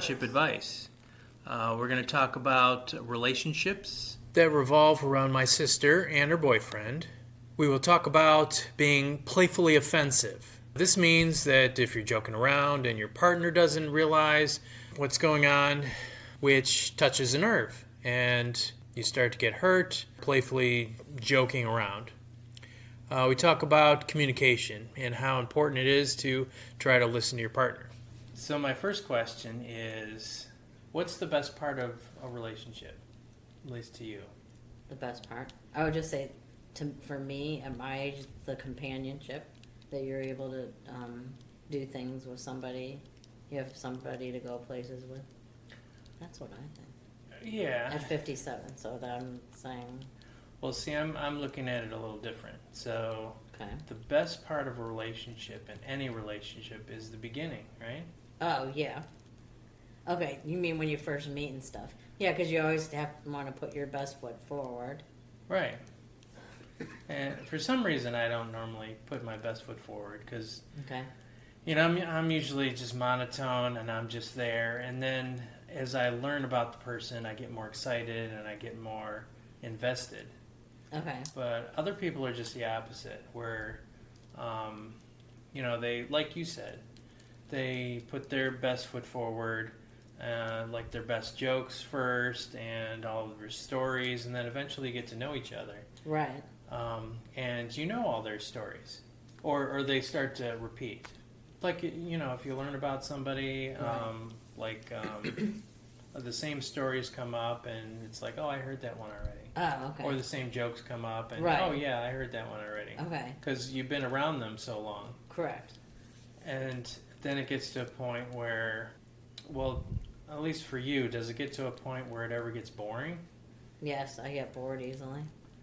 relationship advice. We're going to talk about relationships that revolve around my sister and her boyfriend. We will talk about being playfully offensive. This means that if you're joking around and your partner doesn't realize what's going on, which touches a nerve, and you start to get hurt, playfully joking around. We talk about communication and how important it is to try to listen to your partner. So my first question is, what's the best part of a relationship, at least to you? The best part? I would just say, for me, at my age, the companionship, that you're able to do things with somebody. You have somebody to go places with. That's what I think. Yeah. At 57, so that I'm saying... Well, see, I'm looking at it a little different. So, okay. The best part of a relationship, and any relationship, is the beginning, right? Oh, yeah. Okay, you mean when you first meet and stuff. Yeah, because you always want to put your best foot forward. Right. And for some reason, I don't normally put my best foot forward because, okay. You know, I'm usually just monotone and I'm just there. And then as I learn about the person, I get more excited and I get more invested. Okay. But other people are just the opposite, where, you know, they, like you said, they put their best foot forward, like their best jokes first and all of their stories, and then eventually get to know each other. Right. And you know all their stories, or they start to repeat. Like, you know, if you learn about somebody, right. The same stories come up, and it's like, oh, I heard that one already. Oh, okay. Or the same jokes come up, and right. oh, yeah, I heard that one already. Okay. Because you've been around them so long. Correct. And then it gets to a point where, well, at least for you, does it get to a point where it ever gets boring? Yes, I get bored easily.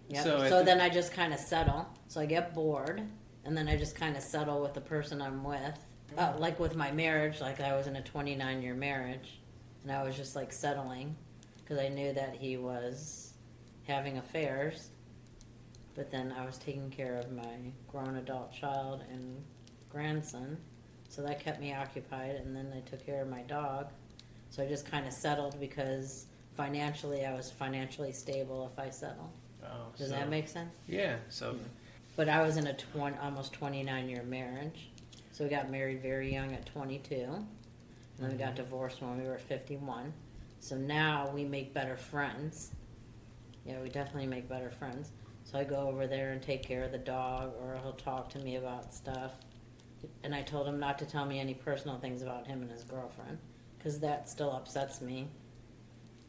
Yep. So then I just kind of settle. So I get bored, and then I just kind of settle with the person I'm with. Like with my marriage, like I was in a 29-year marriage, and I was just like settling because I knew that he was having affairs. But then I was taking care of my grown adult child and grandson, so that kept me occupied. And then I took care of my dog, so I just kind of settled because financially I was financially stable if I settled. Oh, Does that make sense? Yeah. So, but I was in a almost 29-year marriage, so we got married very young at 22, and then we got divorced when we were 51. So now we make better friends. Yeah, we definitely make better friends. So I go over there and take care of the dog, or he'll talk to me about stuff. And I told him not to tell me any personal things about him and his girlfriend, because that still upsets me.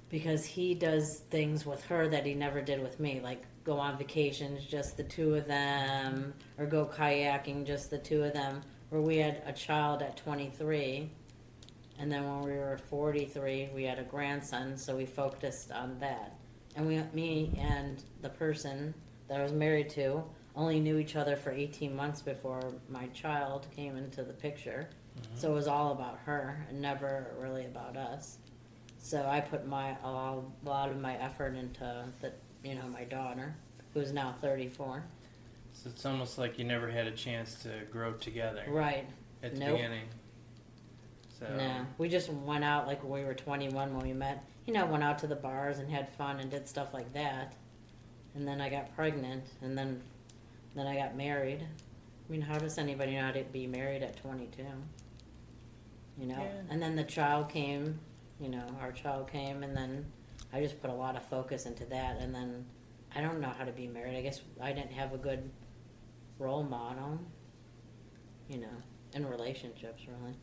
Because he does things with her that he never did with me, like go on vacations, just the two of them, or go kayaking, just the two of them. Where we had a child at 23, and then when we were 43, we had a grandson, so we focused on that. And me and the person that I was married to only knew each other for 18 months before my child came into the picture. Mm-hmm. So it was all about her and never really about us. So I put a lot of my effort into my daughter, who's now 34. So it's almost like you never had a chance to grow together. Right. At the beginning. So. No. We just went out like when we were 21 when we met. Went out to the bars and had fun and did stuff like that. And then I got pregnant, and then I got married. I mean, how does anybody know how to be married at 22? Yeah. And then the child came, our child came, and then I just put a lot of focus into that. And then I don't know how to be married. I guess I didn't have a good role model, in relationships, really.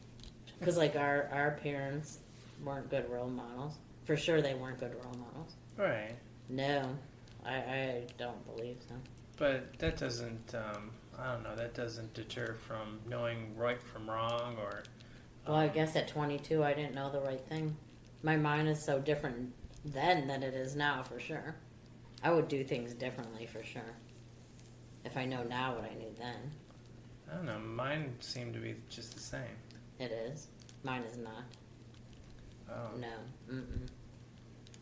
Because, like, our parents weren't good role models. For sure they weren't good role models. Right. No, I don't believe so. But that doesn't, I don't know, that doesn't deter from knowing right from wrong or... Well, I guess at 22 I didn't know the right thing. My mind is so different then than it is now, for sure. I would do things differently, for sure. If I know now what I knew then. I don't know, mine seem to be just the same. It is? Mine is not. Oh. No. Mm-mm.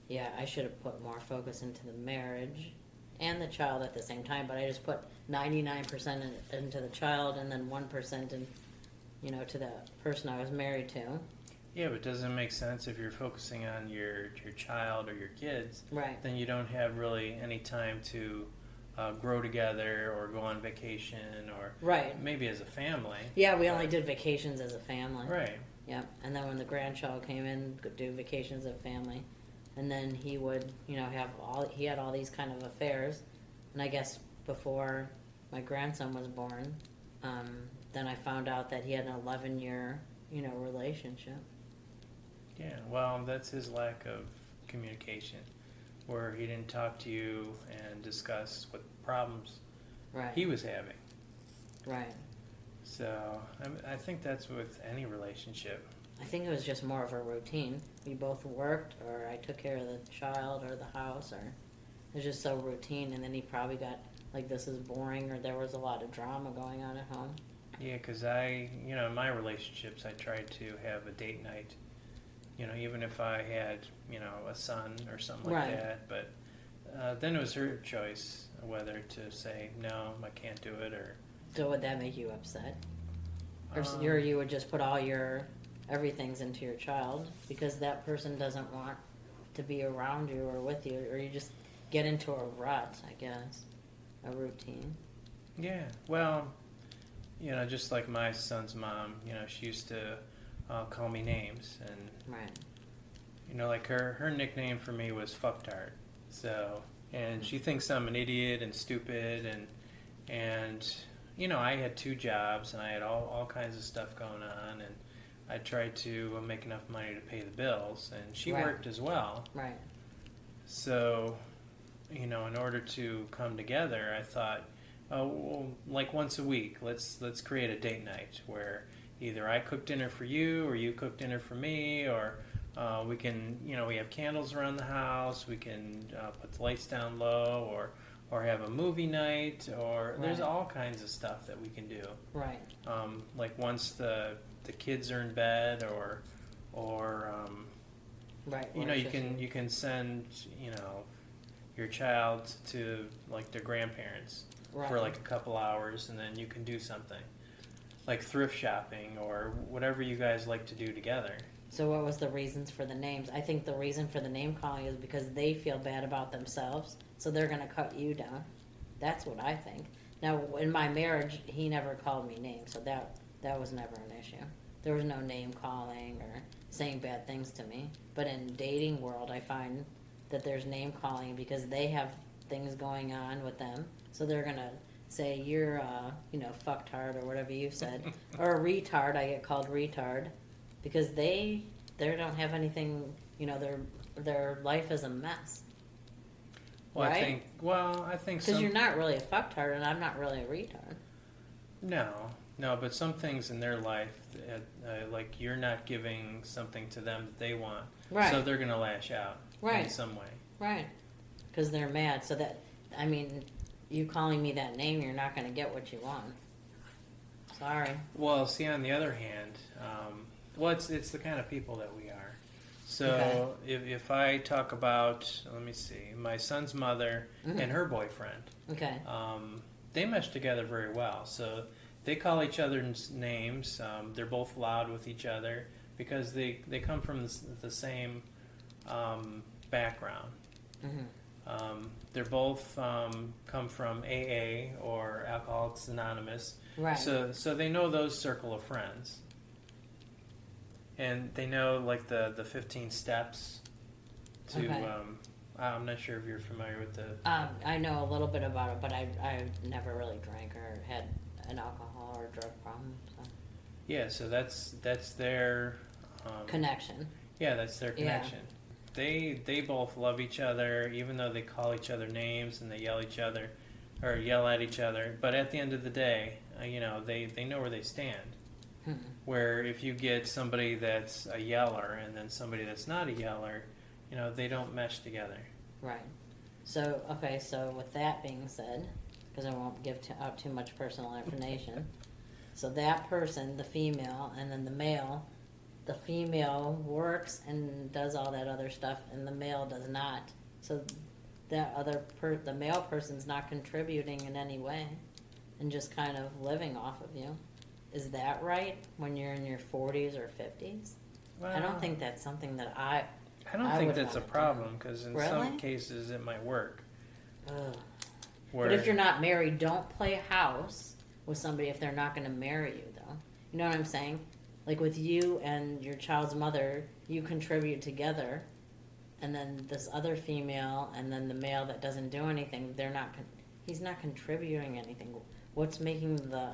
Yeah, I should have put more focus into the marriage and the child at the same time, but I just put 99% into the child and then 1% in, to the person I was married to. Yeah, but doesn't it make sense if you're focusing on your child or your kids, Right. then you don't have really any time to grow together or go on vacation or Right. maybe as a family. Yeah, we only did vacations as a family. Right. Yep. And then when the grandchild came in, could do vacations as a family. And then he would, he had all these kind of affairs. And I guess before my grandson was born, then I found out that he had an 11-year, relationship. Yeah, well, that's his lack of communication, where he didn't talk to you and discuss what problems Right. he was having. Right. So I think that's with any relationship. I think it was just more of a routine. We both worked, or I took care of the child or the house, or it was just so routine. And then he probably got like, this is boring, or there was a lot of drama going on at home. Yeah, because in my relationships, I tried to have a date night. Even if I had, a son or something like Right. that. But then it was her choice whether to say, no, I can't do it, or... So would that make you upset? Or Um, you would just put all your everything's into your child because that person doesn't want to be around you or with you, or you just get into a rut, I guess, a routine. Yeah, well, just like my son's mom, she used to call me names, and Right. like her nickname for me was fucktard. So, and she thinks I'm an idiot and stupid, and I had 2 jobs and I had all kinds of stuff going on, and I tried to make enough money to pay the bills, and she Right. worked as well. Right. So, in order to come together, I thought, oh, well, like once a week, let's create a date night where either I cook dinner for you or you cook dinner for me, or we can, we have candles around the house, we can put the lights down low, or have a movie night, or there's Right. all kinds of stuff that we can do. Right. Like once the kids are in bed, or Right. you can send your child to like their grandparents Right. for like a couple hours, and then you can do something like thrift shopping or whatever you guys like to do together. So what was the reasons for the names? I think the reason for the name calling is because they feel bad about themselves, so they're going to cut you down. That's what I think. Now, in my marriage, he never called me names, so that was never an issue. There was no name calling or saying bad things to me. But in dating world, I find that there's name calling because they have things going on with them, so they're going to say you're fucktard or whatever you said, or a retard. I get called retard because they don't have anything. Their life is a mess. Well, Right? I think Because you're not really a fucktard, and I'm not really a retard. no, but some things in their life, like you're not giving something to them that they want, Right. so they're gonna lash out Right. in some way. Right. Because they're mad. So you calling me that name, you're not going to get what you want. Sorry. Well, see, on the other hand, it's the kind of people that we are. So if I talk about, let me see, my son's mother and her boyfriend, Okay. they mesh together very well. So they call each other's names. They're both loud with each other because they come from the same background. Mm-hmm. They're both come from AA or Alcoholics Anonymous. Right. So they know those circle of friends. And they know like the 15 steps to Okay. I'm not sure if you're familiar with the I know a little bit about it, but I never really drank or had an alcohol or drug problem. So. yeah, so that's their Connection. yeah, that's their Yeah. connection. They both love each other, even though they call each other names and they yell at each other. But at the end of the day, they know where they stand. Hmm. Where if you get somebody that's a yeller and then somebody that's not a yeller, they don't mesh together. Right. So, okay, so with that being said, because I won't give out too much personal information, so that person, the female, and then the male, the female works and does all that other stuff, and the male does not. So the male person's not contributing in any way and just kind of living off of you. Is that right when you're in your 40s or 50s? Well, I don't think that's something that I don't I think would that's a wanna do. problem because in some Really? cases it might work. Ugh. Where, But if you're not married, don't play house with somebody if they're not going to marry you, though. You know what I'm saying? Like with you and your child's mother, you contribute together, and then this other female, and then the male that doesn't do anything, he's not contributing anything. What's making the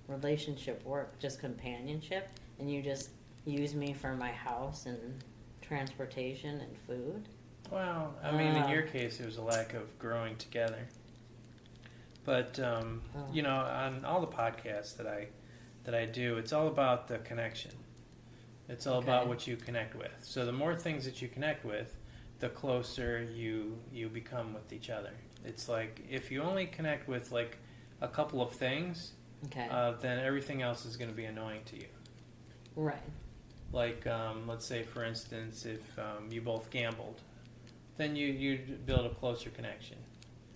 relationship work? Just companionship, and you just use me for my house and transportation and food. well, I mean, in your case, it was a lack of growing together. But you know, on all the podcasts that I do, it's all about the connection. It's all about what you connect with. So the more things that you connect with, the closer you become with each other. It's like if you only connect with like a couple of things, then everything else is going to be annoying to you. Right. Like let's say, for instance, if you both gambled, then you'd build a closer connection.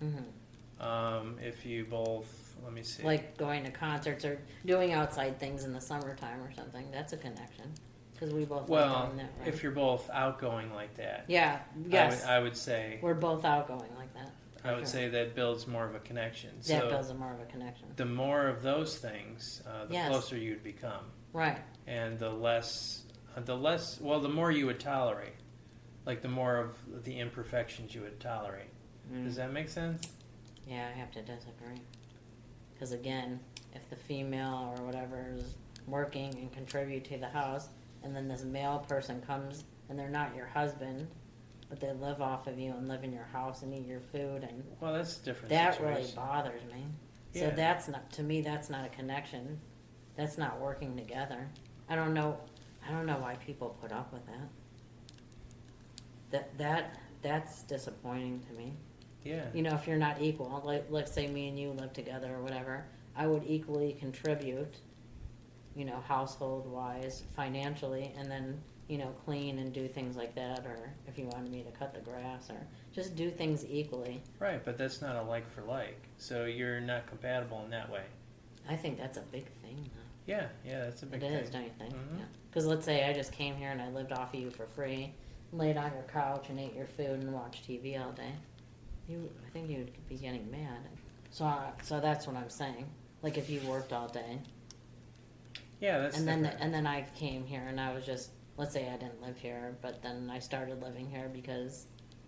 Mm-hmm. If you both, let me see. Like going to concerts or doing outside things in the summertime or something. That's a connection. Because we both like doing that, right? If you're both outgoing like that. Yeah, yes. I would say. We're both outgoing like that. I would say that builds more of a connection. That So builds more of a connection. the more of those things, the closer you'd become. Right. And the more you would tolerate. Like the more of the imperfections you would tolerate. Does that make sense? Yeah, I have to disagree. Because again, if the female or whatever is working and contribute to the house, and then this male person comes and they're not your husband, but they live off of you and live in your house and eat your food, and well, that's a different. That situation. really bothers me. Yeah. So that's not, to me, that's not a connection. That's not working together. I don't know why people put up with that. That's disappointing to me. Yeah. You know, if you're not equal, like let's say me and you live together or whatever, I would equally contribute, you know, household wise, financially, and then, you know, clean and do things like that, or if you wanted me to cut the grass, or just do things equally. Right, but that's not a like for like. So you're not compatible in that way. I think that's a big thing, though. Yeah, that's a big thing. It is, don't you think? Mm-hmm. Yeah. Because let's say I just came here and I lived off of you for free, laid on your couch and ate your food and watched TV all day. I think you'd be getting mad. So that's what I'm saying. Like if you worked all day. Yeah, that's and different. then I came here and I was just, let's say I didn't live here, but then I started living here because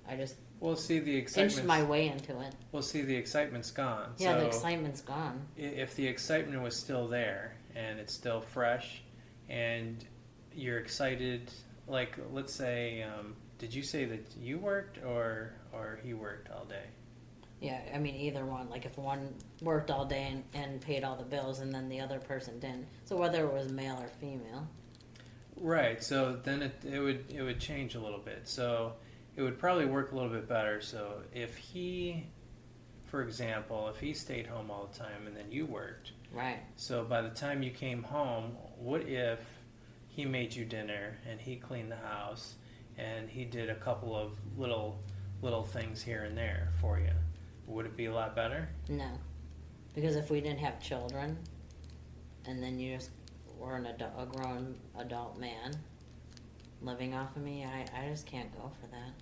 I just the inched my way into it. Well, see, the excitement's gone. Yeah, so the excitement's gone. If the excitement was still there and it's still fresh, and you're excited, like let's say, did you say that you worked or he worked all day? Yeah, I mean either one. Like if one worked all day and paid all the bills, and then the other person didn't. So whether it was male or female. Right. So then it would change a little bit. So it would probably work a little bit better. So if he, for example, if he stayed home all the time and then you worked. Right. So by the time you came home, what if he made you dinner and he cleaned the house and he did a couple of little things here and there for you? Would it be a lot better? No, because if we didn't have children, and then you just were a grown adult man living off of me, I just can't go for that.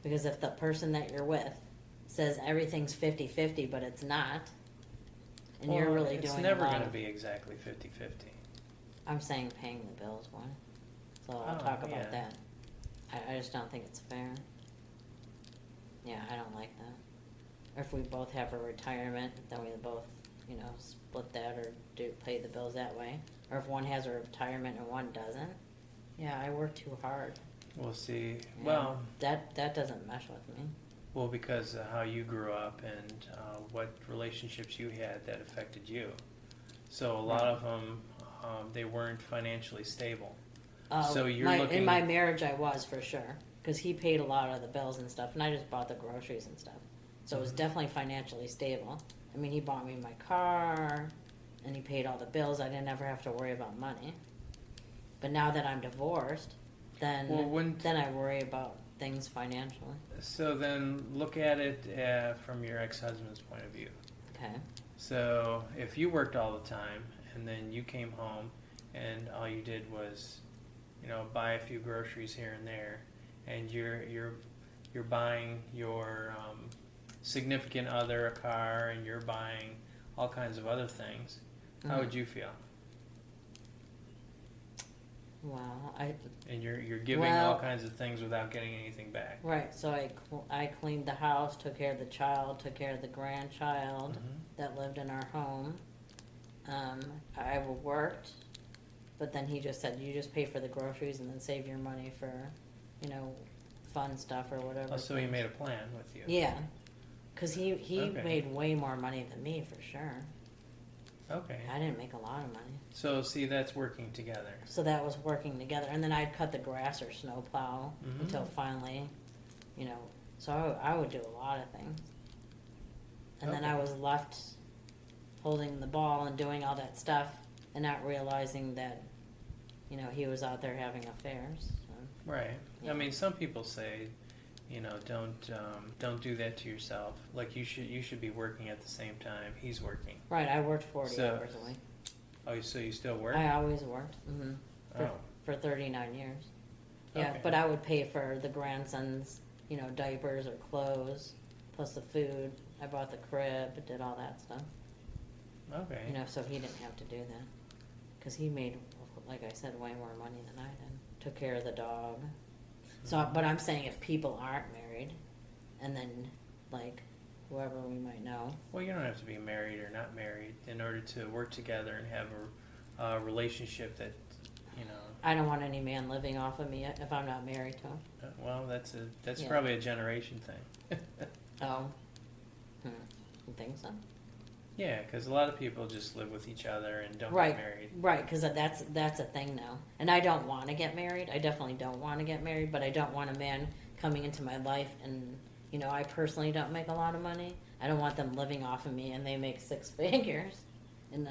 Because if the person that you're with says everything's 50-50, but it's not, and you're really doing it's never going to be exactly 50-50. I'm saying paying the bills one. So I'll talk about that. I just don't think it's fair. Yeah, I don't like that. Or if we both have a retirement, then we both, you know, split that or pay the bills that way. Or if one has a retirement and one doesn't. Yeah, I work too hard. We'll see. Yeah, Well, that doesn't mesh with me. Well, because of how you grew up and what relationships you had that affected you. So a lot of them, they weren't financially stable. So you're looking... In my marriage, I was, for sure. Because he paid a lot of the bills and stuff, and I just bought the groceries and stuff. So it was definitely financially stable. I mean, he bought me my car, and he paid all the bills. I didn't ever have to worry about money. But now that I'm divorced, then I worry about things financially. So then look at it from your ex-husband's point of view. Okay. So if you worked all the time, and then you came home, and all you did was, buy a few groceries here and there, and you're buying your significant other a car, and you're buying all kinds of other things, how would you feel? Well, And you're giving all kinds of things without getting anything back. right. So I cleaned the house, took care of the child, took care of the grandchild that lived in our home. I worked, but then he just said, you just pay for the groceries and then save your money for, fun stuff or whatever. Oh, so he made a plan with you. Yeah, because he Okay. made way more money than me for sure. Okay. I didn't make a lot of money. So see, that's working together. So that was working together. And then I'd cut the grass or snow plow until finally, so I would do a lot of things. And then I was left holding the ball and doing all that stuff and not realizing that, he was out there having affairs. So, Right. yeah. I mean, some people say, don't do that to yourself. Like you should be working at the same time he's working. Right, I worked 40 hours a week. Oh, so you still work? I always worked. Oh. For 39 years. Yeah, Okay. but I would pay for the grandsons, diapers or clothes, plus the food. I bought the crib, did all that stuff. Okay. So he didn't have to do that. Because he made, like I said, way more money than I did. Took care of the dog. So, but I'm saying if people aren't married, and then, like, whoever we might know. Well, you don't have to be married or not married in order to work together and have a relationship that, I don't want any man living off of me if I'm not married to him. Well, that's Yeah. probably a generation thing. Oh. You think so? Yeah, because a lot of people just live with each other and don't Right, get married. right, because that's a thing now. And I don't want to get married. I definitely don't want to get married, but I don't want a man coming into my life and, I personally don't make a lot of money. I don't want them living off of me and they make six figures. And,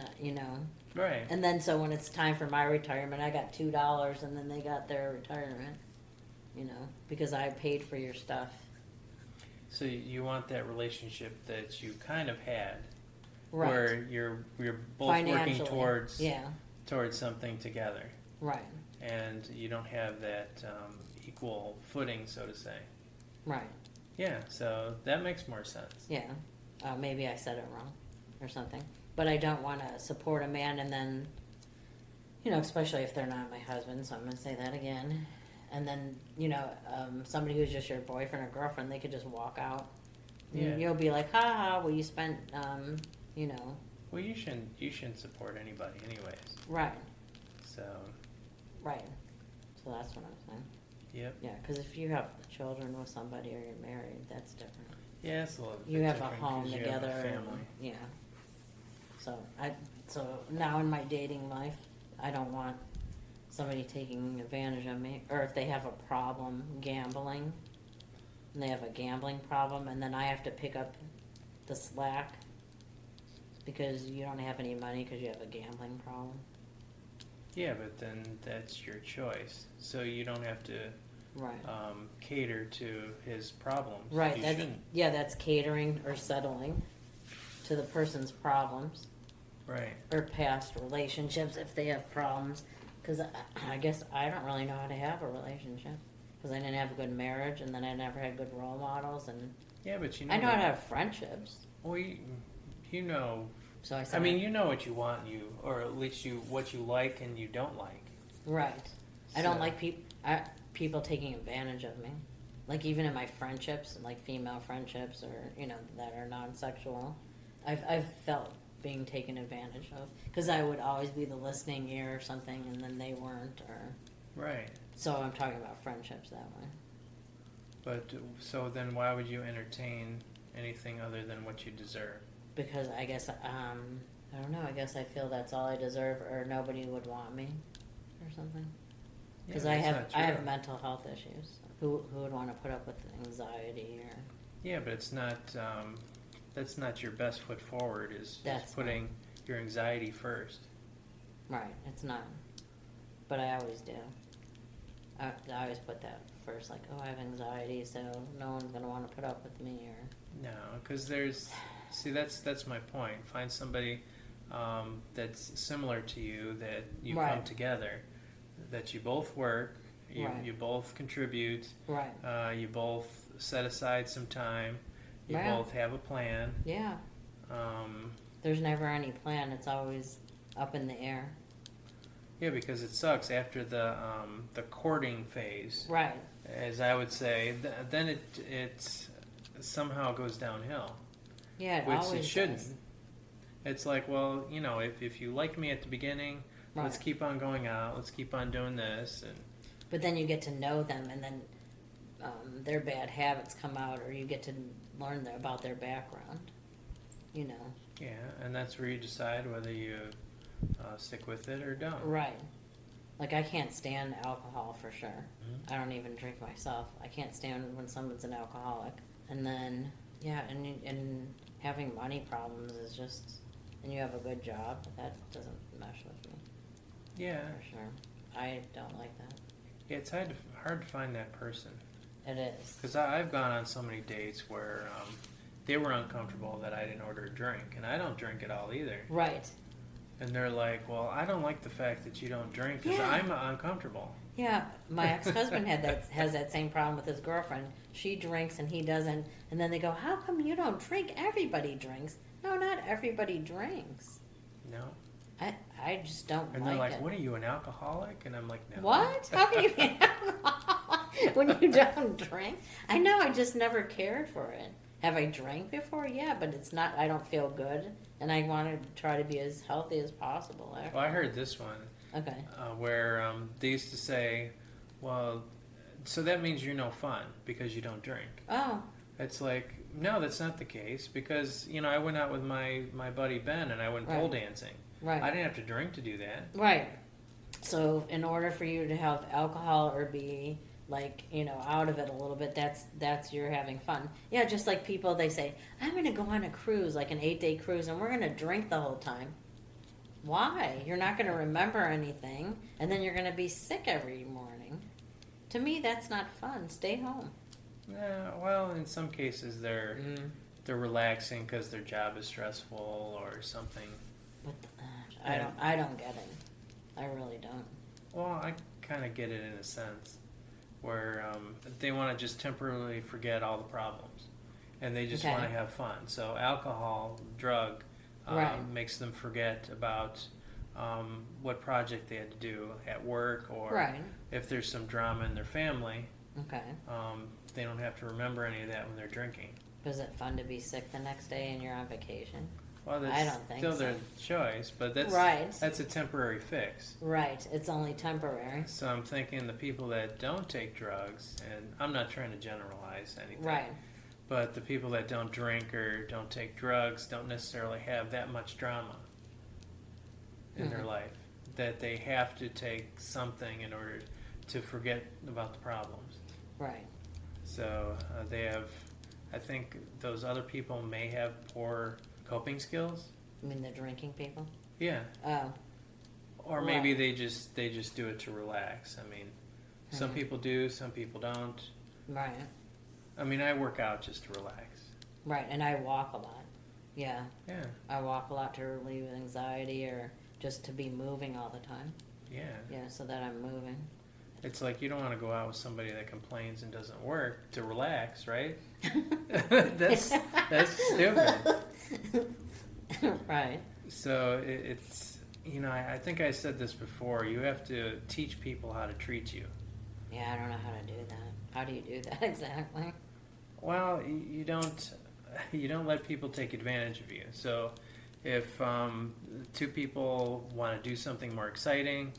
Right. And then so when it's time for my retirement, I got $2 and then they got their retirement, because I paid for your stuff. So you want that relationship that you kind of had, Right. where you're both working Financially. towards something together, Right, and you don't have that equal footing, so to say. right, Yeah, so that makes more sense. yeah. Maybe I said it wrong or something. But I don't want to support a man and then, especially if they're not my husband, so I'm going to say that again. And then, somebody who's just your boyfriend or girlfriend, they could just walk out. Yeah. And you'll be like, ha ha, well, you spent, Well, you shouldn't support anybody, anyways. Right, So, right. So that's what I'm saying. yep. Yeah, because if you have children with somebody or you're married, that's different. Yeah, it's a little bit You have a different home 'cause you together. have a family. Yeah. So now in my dating life, I don't want somebody taking advantage of me, or if they have a problem gambling, and they have a gambling problem, and then I have to pick up the slack because you don't have any money because you have a gambling problem. Yeah, but then that's your choice. So you don't have to Right. cater to his problems. Right. You That's, shouldn't. yeah, that's catering or settling to the person's problems. Right. Or past relationships if they have problems. Because I guess I don't really know how to have a relationship. Because I didn't have a good marriage, and then I never had good role models, and Yeah, but you know. I know how to have friendships. Well, you know. So I said, I mean, you know what you want, or at least what you like and you don't like. right. I don't So- like people taking advantage of me. Like even in my friendships, like female friendships, or that are non-sexual, I've felt being taken advantage of because I would always be the listening ear or something, and then they weren't, or Right. so I'm talking about friendships that way. But so then, why would you entertain anything other than what you deserve? Because I guess I don't know. I guess I feel that's all I deserve, or nobody would want me, or something. Because Yeah, I that's have not true. mental health issues. Who would want to put up with anxiety or Yeah, but it's not. That's not your best foot forward. Is That's putting your anxiety first. right? It's not. But I always do. I always put that first, like, oh, I have anxiety, so no one's gonna want to put up with me, or No, because that's my point. Find somebody that's similar to you that you come Right. together. that you both work, Right. you both contribute, Right. you both set aside some time, you Yeah. both have a plan. Yeah. Um, There's never any plan. It's always up in the air. yeah, because it sucks after the courting phase, Right. as I would say. Then it somehow goes downhill, Yeah, it which always it shouldn't. does. It's like, well, if you like me at the beginning, let's Right. keep on going out. Let's keep on doing this, and But then you get to know them, and then their bad habits come out, or you get to learn about their background. You know. yeah, and that's where you decide whether you stick with it or don't. Right. Like, I can't stand alcohol for sure. Mhm. I don't even drink myself. I can't stand when someone's an alcoholic. And then, yeah, and having money problems is just, and you have a good job, that doesn't mesh with me Yeah, for sure. I don't like that. yeah, it's hard to find that person. It is. Because I've gone on so many dates where they were uncomfortable that I didn't order a drink, and I don't drink at all either. Right. And they're like, "Well, I don't like the fact that you don't drink because Yeah. I'm uncomfortable." Yeah, my ex-husband has that same problem with his girlfriend. She drinks and he doesn't, and then they go, "How come you don't drink? Everybody drinks." No, not everybody drinks. No. I just don't And like they're like, it. "What are you, an alcoholic?" And I'm like, "No." What? How can you be an alcoholic when you don't drink? I know, I just never cared for it. Have I drank before? Yeah, but it's not, I don't feel good, and I want to try to be as healthy as possible. Well, I heard this one Okay. where they used to say, "Well, so that means you're no fun because you don't drink." Oh, It's like, no, that's not the case because I went out with my buddy Ben and I went pole Right. dancing. right. I didn't have to drink to do that. Right. So, in order for you to have alcohol or be out of it a little bit, that's you're having fun. Yeah, just like people, they say, "I'm going to go on a cruise, like an 8-day cruise, and we're going to drink the whole time." Why? You're not going to remember anything, and then you're going to be sick every morning. To me, that's not fun. Stay home. Yeah, well, in some cases they're relaxing because their job is stressful or something. But I don't get it. I really don't. Well, I kind of get it in a sense where they want to just temporarily forget all the problems and they just Okay. want to have fun. So alcohol, drug, Right. makes them forget about what project they had to do at work or Right. if there's some drama in their family, Okay. they don't have to remember any of that when they're drinking. Was it fun to be sick the next day and you're on vacation? Well, I that's don't think still so. their choice, but that's Right. that's a temporary fix. Right. It's only temporary. So I'm thinking the people that don't take drugs, and I'm not trying to generalize anything, Right. but the people that don't drink or don't take drugs don't necessarily have that much drama in their Mhm. life that they have to take something in order to forget about the problems. Right. So they have, I think those other people may have poor coping skills. You mean the drinking people? Yeah. Oh. Or maybe Right. they just do it to relax. I mean, some Mhm. people do, some people don't. Right. I mean, I work out just to relax. Right. And I walk a lot. Yeah. Yeah, I walk a lot to relieve anxiety or just to be moving all the time. yeah. Yeah, so that I'm moving. It's like you don't want to go out with somebody that complains and doesn't work to relax, right? that's stupid. Right. So it's I think I said this before. You have to teach people how to treat you. Yeah, I don't know how to do that. How do you do that exactly? Well, you don't let people take advantage of you. So if two people want to do something more exciting,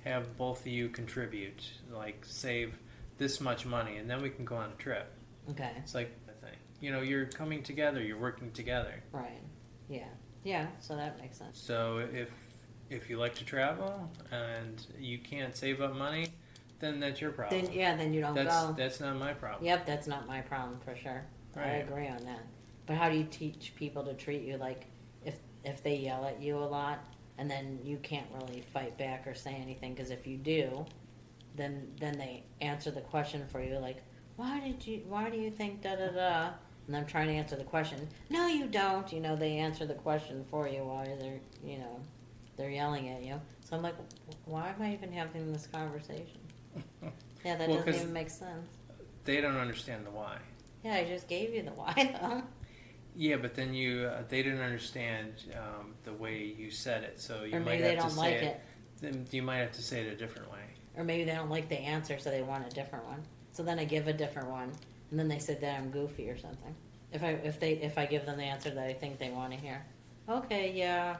have both of you contribute, like save this much money, and then we can go on a trip. Okay. It's like a thing. You're coming together, you're working together. Right. Yeah. Yeah, so that makes sense. So if you like to travel and you can't save up money, then that's your problem. Then you don't that's go. that's not my problem. Yep, that's not my problem for sure. I Right. agree on that. But how do you teach people to treat you? Like, if they yell at you a lot, and then you can't really fight back or say anything, because if you do, then they answer the question for you, like, why do you think da da da? And I'm trying to answer the question. No, you don't. They answer the question for you while they're they're yelling at you. So I'm like, why am I even having this conversation? Yeah, that Well, doesn't 'cause even make sense. they don't understand the why. Yeah, I just gave you the why though. Yeah, but then they didn't understand the way you said it, so you Or might maybe have they to don't say like it. it. Then you might have to say it a different way. Or maybe they don't like the answer, so they want a different one. So then I give a different one, and then they said that I'm goofy or something. If I give them the answer that I think they want to hear, okay, yeah,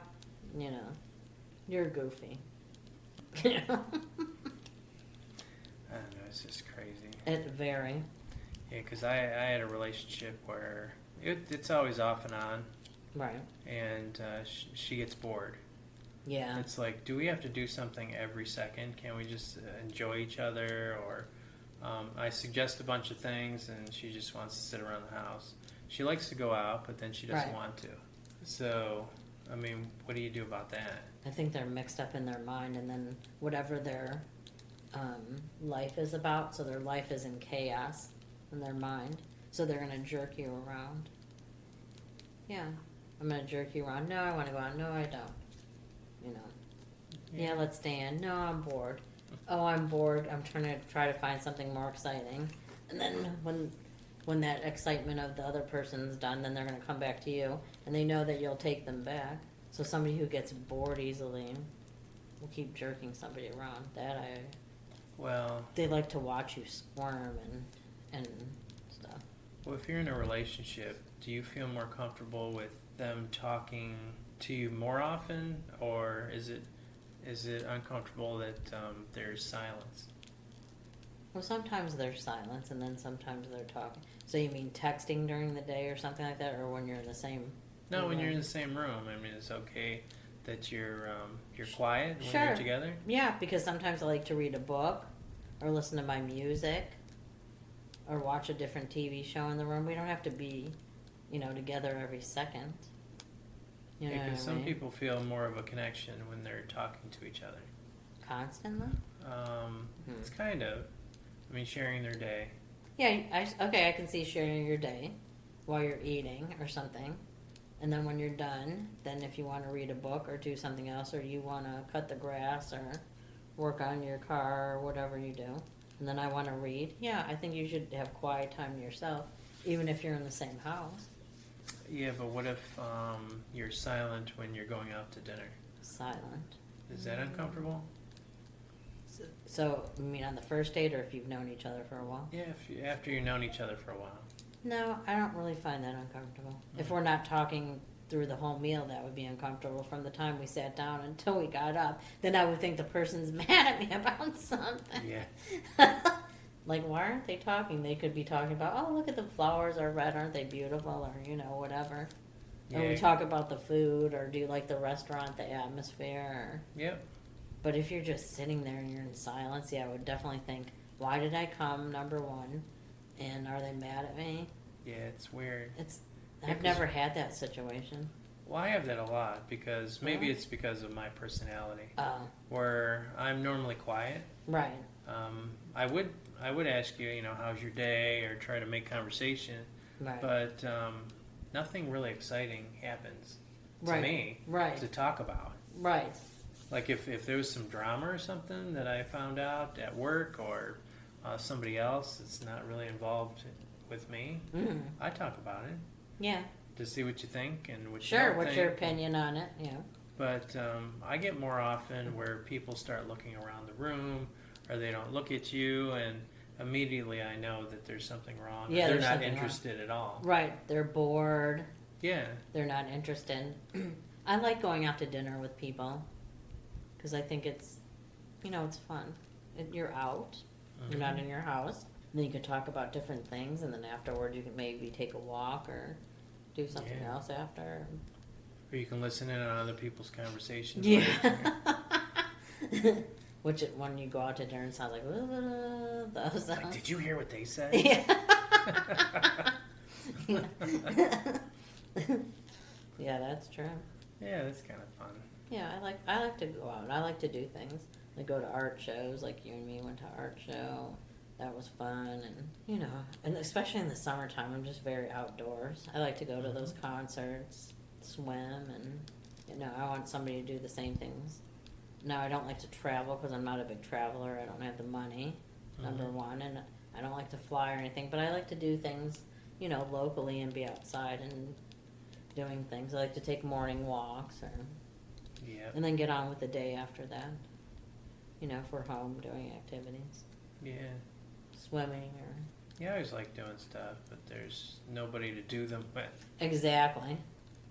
you're goofy. You know, I don't know, it's just crazy. it's very. Yeah, because I had a relationship where it's always off and on, Right. and she gets bored. Yeah. It's like, do we have to do something every second? Can't we just enjoy each other? Or I suggest a bunch of things, and she just wants to sit around the house. She likes to go out, but then she doesn't Right. want to. So, I mean, what do you do about that? I think they're mixed up in their mind, and then whatever their life is about, so their life is in chaos in their mind. So they're gonna jerk you around. Yeah, I'm gonna jerk you around. No, I want to go out. No, I don't. Yeah, let's stand. No, I'm bored. Oh, I'm bored. I'm try to find something more exciting. And then when that excitement of the other person's done, then they're gonna come back to you, and they know that you'll take them back. So somebody who gets bored easily will keep jerking somebody around. Well, They like to watch you squirm and stuff. well, if you're in a relationship, do you feel more comfortable with them talking to you more often, or is it uncomfortable that there's silence? Well, sometimes there's silence, and then sometimes they're talking. So you mean texting during the day or something like that, or when you're in the same? No, when room? you're in the same room. I mean, it's okay that you're quiet when Sure. you're together. Yeah, because sometimes I like to read a book, or listen to my music, or watch a different TV show in the room. We don't have to be, together every second. You know Because what I some mean? people feel more of a connection when they're talking to each other. Constantly. It's kind of, I mean, sharing their day. Yeah, I can see sharing your day while you're eating or something. And then when you're done, then if you want to read a book or do something else, or you want to cut the grass or work on your car or whatever you do, and then I want to read, yeah, I think you should have quiet time to yourself, even if you're in the same house. Yeah, but what if you're silent when you're going out to dinner? Silent. Is that uncomfortable? So, you mean on the first date, or if you've known each other for a while? Yeah, after you've known each other for a while. No, I don't really find that uncomfortable. If we're not talking through the whole meal, that would be uncomfortable. From the time we sat down until we got up, then I would think the person's mad at me about something. Yeah. Like, why aren't they talking? They could be talking about, oh, look at the flowers are red, aren't they beautiful, or whatever. Yeah. Or we talk about the food, or do you like the restaurant, the atmosphere? Yep. But if you're just sitting there and you're in silence, yeah, I would definitely think, why did I come, number one? And are they mad at me? Yeah, it's weird. I've never had that situation. Well, I have that a lot because maybe Really? it's because of my personality, Oh, where I'm normally quiet. right. I would ask you, how's your day, or try to make conversation, Right. but nothing really exciting happens to Right. me Right. to talk about. Right. Like if there was some drama or something that I found out at work, or somebody else that's not really involved with me, Mm. I talk about it Yeah. to see what you think and what you Sure. don't What's think. your opinion on it? Yeah. But I get more often where people start looking around the room, or they don't look at you, and immediately I know that there's something wrong. Yeah, They're there's not something wrong. interested at all. Right. They're bored. Yeah. They're not interested. I like going out to dinner with people because I think it's fun. You're out. You're not in your house. Then you can talk about different things, and then afterward you can maybe take a walk or do something Yeah. else after. Or you can listen in on other people's conversations. Yeah. Which when you go out to dinner, it sounds like those. Like, did you hear what they said? Yeah. Yeah, that's true. Yeah, that's kind of fun. Yeah, I like to go out. I like to do things. Like go to art shows, like you and me went to art show. That was fun, and especially in the summertime, I'm just very outdoors. I like to go to those concerts, swim, and You know, I want somebody to do the same things. Now, I don't like to travel because I'm not a big traveler. I don't have the money, number one, and I don't like to fly or anything. But I like to do things, you know, locally and be outside and doing things. I like to take morning walks, and then get on with the day after that. You know, if we're home doing activities, Yeah. swimming or Yeah, I always like doing stuff, but there's nobody to do them with. exactly.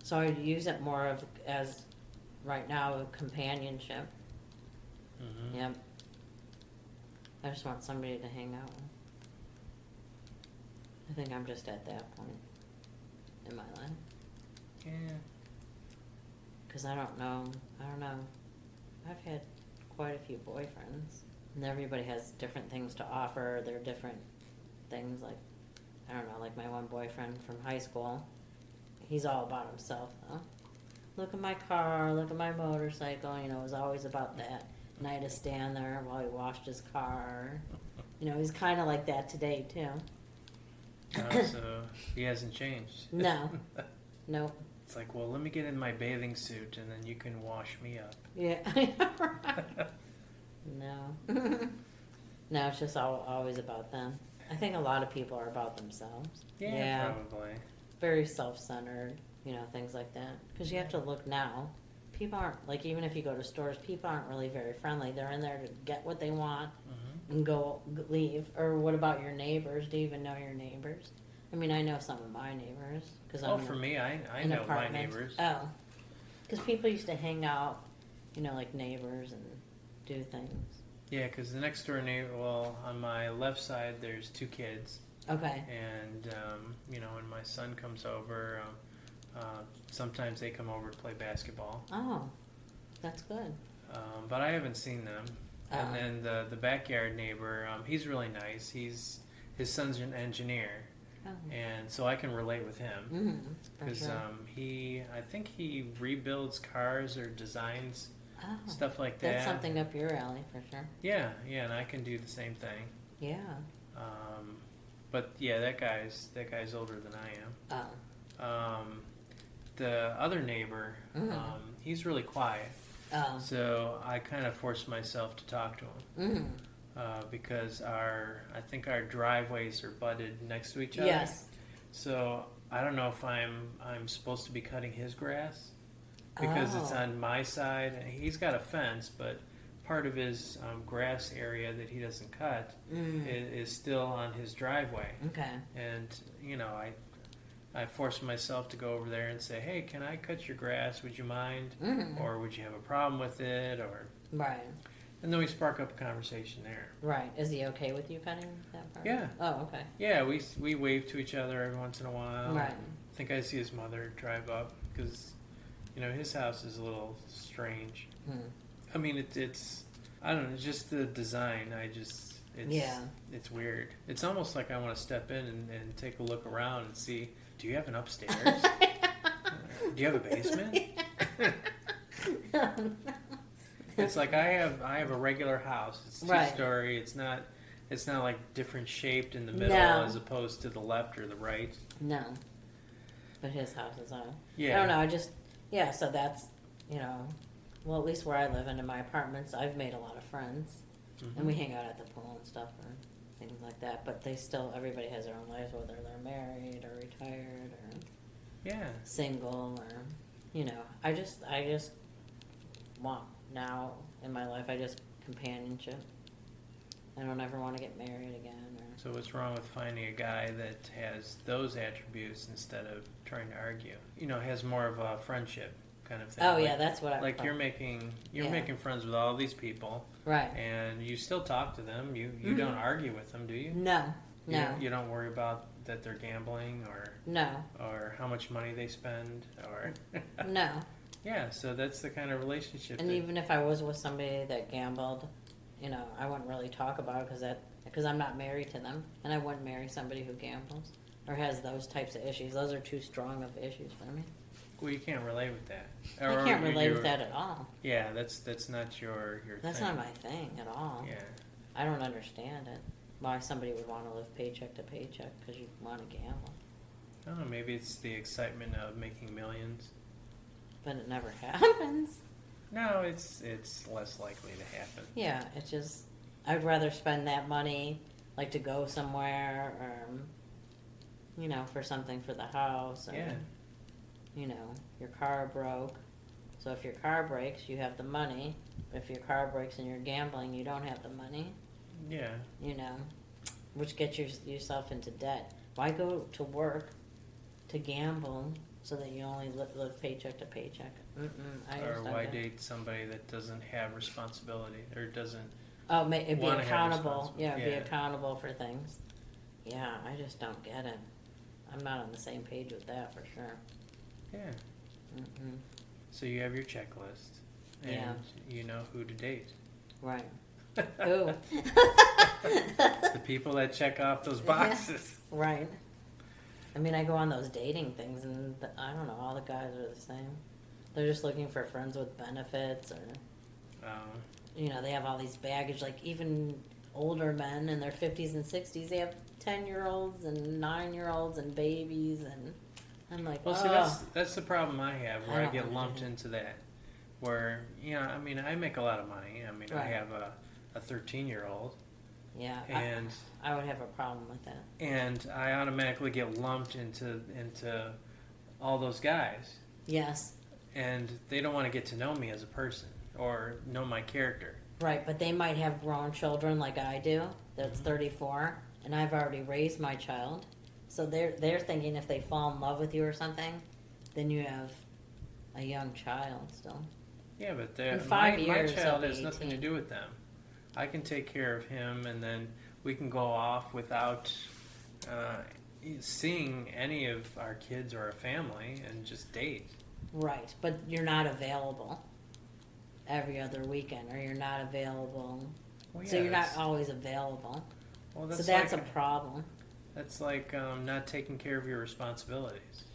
So I use it more of as right now a companionship. Mm-hmm. Yep. I just want somebody to hang out with. I think I'm just at that point in my life. Yeah. Because I don't know. I've had quite a few boyfriends. And everybody has different things to offer. They're different things. Like, I don't know, like my one boyfriend from high school. He's all about himself, though. Look at my car, look at my motorcycle. You know, it was always about that. And I had to stand there while he washed his car. You know, he's kind of like that today, too. So he hasn't changed. No. Nope. It's like, well, let me get in my bathing suit and then you can wash me up. Yeah. No. No, it's just always about them. I think a lot of people are about themselves. Yeah, probably. Very self-centered, you know, things like that. Because you have to look now. People aren't, like, even if you go to stores, people aren't really very friendly. They're in there to get what they want and leave. Or what about your neighbors? Do you even know your neighbors? I mean, I know some of my neighbors. For me, I know my neighbors. Oh. Because people used to hang out, you know, like neighbors and do things. Yeah, because the next door neighbor, well, on my left side, there's 2 kids. Okay. And, you know, when my son comes over, sometimes they come over to play basketball. Oh, that's good. But I haven't seen them. Oh. And then the backyard neighbor, he's really nice. His son's an engineer. Oh. And so I can relate with him. Because I think he rebuilds cars or designs stuff like that. That's something up your alley for sure. Yeah, and I can do the same thing. Yeah. But yeah, that guy's older than I am. Oh. The other neighbor, he's really quiet. Oh. So I kind of forced myself to talk to him. Because I think our driveways are butted next to each other. Yes. So I don't know if I'm supposed to be cutting his grass because it's on my side. He's got a fence, but part of his grass area that he doesn't cut is still on his driveway. Okay. And you know, I forced myself to go over there and say, "Hey, can I cut your grass? Would you mind? Or would you have a problem with it?" Or right. And then we spark up a conversation there. Right. Is he okay with you cutting that part? Yeah. Oh, okay. Yeah, we wave to each other every once in a while. Right. I think I see his mother drive up because, you know, his house is a little strange. I mean, it's I don't know, it's just the design. It's weird. It's almost like I want to step in and take a look around and see, do you have an upstairs? Do you have a basement? It's like I have a regular house. It's 2-story. It's not like different shaped in the middle as opposed to the left or the right. No. But his house is on. Yeah. I don't know. So that's, you know, well, at least where I live and in my apartments, I've made a lot of friends. And we hang out at the pool and stuff or things like that. But everybody has their own lives, whether they're married or retired or single or, you know, I just want now in my life, companionship. I don't ever want to get married again. So what's wrong with finding a guy that has those attributes instead of trying to argue? You know, has more of a friendship kind of thing. Oh, yeah, that's what I like. You're making friends with all these people, right? And you still talk to them. You don't argue with them, do you? No. You don't worry about that they're gambling or how much money they spend or no. Yeah, so that's the kind of relationship. And even if I was with somebody that gambled, you know, I wouldn't really talk about it because I'm not married to them, and I wouldn't marry somebody who gambles or has those types of issues. Those are too strong of issues for me. Well, you can't relate with that. I can't relate with that at all. Yeah, that's not your That's thing. not my thing at all. Yeah. I don't understand it. Why somebody would want to live paycheck to paycheck because you want to gamble. I don't know, maybe it's the excitement of making millions. but it never happens. No, it's less likely to happen. Yeah, it's just I'd rather spend that money like to go somewhere or for something for the house or your car broke. So if your car breaks, you have the money. If your car breaks and you're gambling, you don't have the money. Yeah. Which gets yourself into debt. Why go to work to gamble so that you only live paycheck to paycheck? Or why date somebody that doesn't have responsibility or doesn't be accountable. Yeah, be accountable for things. Yeah, I just don't get it. I'm not on the same page with that for sure. Yeah. So you have your checklist, and you know who to date. Right. Who? The people that check off those boxes. Yeah. Right. I mean, I go on those dating things, and I don't know, all the guys are the same. They're just looking for friends with benefits, or they have all these baggage. Like even older men in their 50s and 60s, they have 10-year-olds and 9-year-olds and babies, and I'm like, well, see, that's the problem I have, where I get lumped into that. Where I make a lot of money. I mean, right. I have a 13-year-old. Yeah, and I would have a problem with that. And I automatically get lumped into all those guys. Yes. And they don't want to get to know me as a person or know my character. Right, but they might have grown children like I do. That's 34, and I've already raised my child. So they're thinking if they fall in love with you or something, then you have a young child still. Yeah, but my child has nothing to do with them. I can take care of him, and then we can go off without seeing any of our kids or our family and just date. Right, but you're not available every other weekend, or you're not available. Well, yeah, so you're not always available. Well, that's a problem. That's like not taking care of your responsibilities.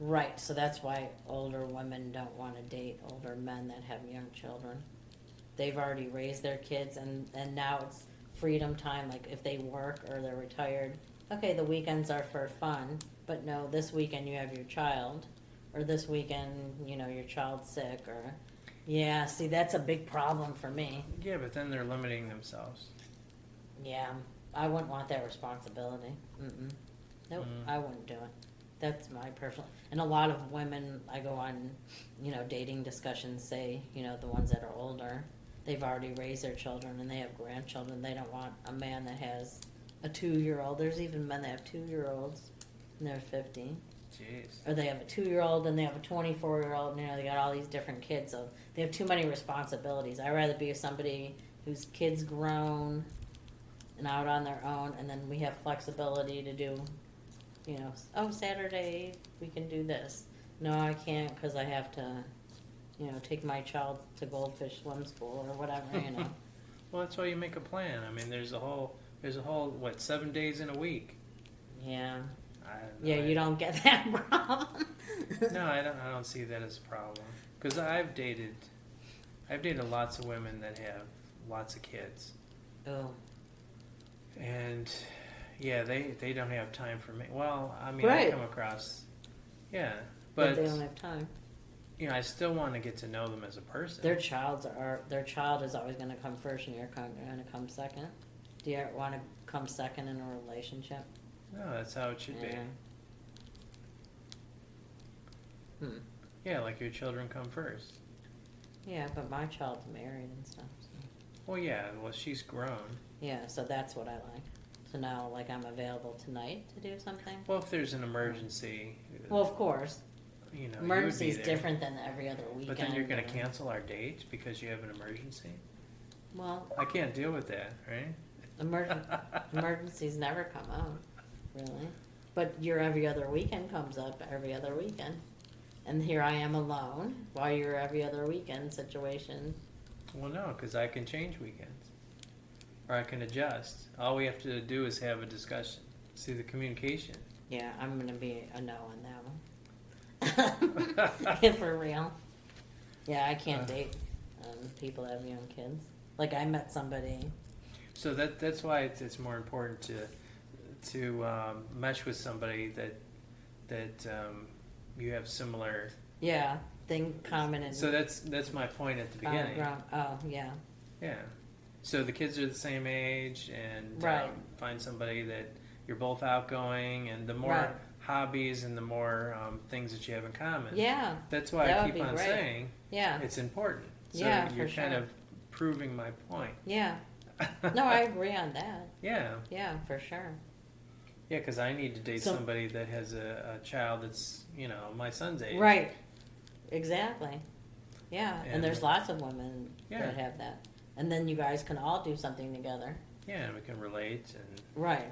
Right, so that's why older women don't want to date older men that have young children. They've already raised their kids, and now it's freedom time. Like if they work or they're retired, okay, the weekends are for fun, but no, this weekend you have your child, or this weekend, your child's sick, or see, that's a big problem for me. Yeah, but then they're limiting themselves. Yeah, I wouldn't want that responsibility. Nope, I wouldn't do it. That's my personal. And a lot of women I go on, dating discussions say, the ones that are older, they've already raised their children and they have grandchildren. They don't want a man that has a 2-year-old. There's even men that have 2-year-olds and they're 50. Jeez. Or they have a 2-year-old and they have a 24-year-old, and they got all these different kids. So they have too many responsibilities. I'd rather be with somebody whose kid's grown and out on their own, and then we have flexibility to do, Saturday we can do this. No, I can't because I have to, take my child to goldfish swim school or whatever, Well, that's why you make a plan. I mean, there's a whole 7 days in a week. Yeah. You don't get that problem. No, I don't see that as a problem. Because I've dated lots of women that have lots of kids. Oh. And yeah, they don't have time for me. Well, I mean, right. I come across, but they don't have time. I still want to get to know them as a person. Their child is always going to come first, and you're going to come second. Do you want to come second in a relationship? No, that's how it should be. Yeah, like your children come first. Yeah, but my child's married and stuff. So. Well, yeah, she's grown. Yeah, so that's what I like. So now, like, I'm available tonight to do something? Well, if there's an emergency. Well, of course. Emergency is there. different than every other weekend. But then you're going to cancel our date because you have an emergency? Well. I can't deal with that, right? Emergencies never come out, really. But your every other weekend comes up every other weekend. And here I am alone while your every other weekend situation. Well, no, because I can change weekends. Or I can adjust. All we have to do is have a discussion. See the communication. Yeah, I'm going to be a no on that one. For real. Yeah, I can't date people that have young kids. Like, I met somebody. So that's why it's more important to mesh with somebody that you have similar Yeah, thing common and So that's my point at the common beginning. ground. Oh, yeah. Yeah. So the kids are the same age, and Right. find somebody that you're both outgoing, and the more Right. hobbies and the more things that you have in common. Yeah. That's why That I would keep be on great. saying Yeah. it's important. So Yeah, for you're kind sure. of proving my point. Yeah. No, I agree on that. Yeah. Yeah, for sure. Yeah, because I need to date So- somebody that has a child that's, my son's age. Right. Exactly. Yeah, and And- there's lots of women Yeah. that have that. And then you guys can all do something together. Yeah, and we can relate. And Right.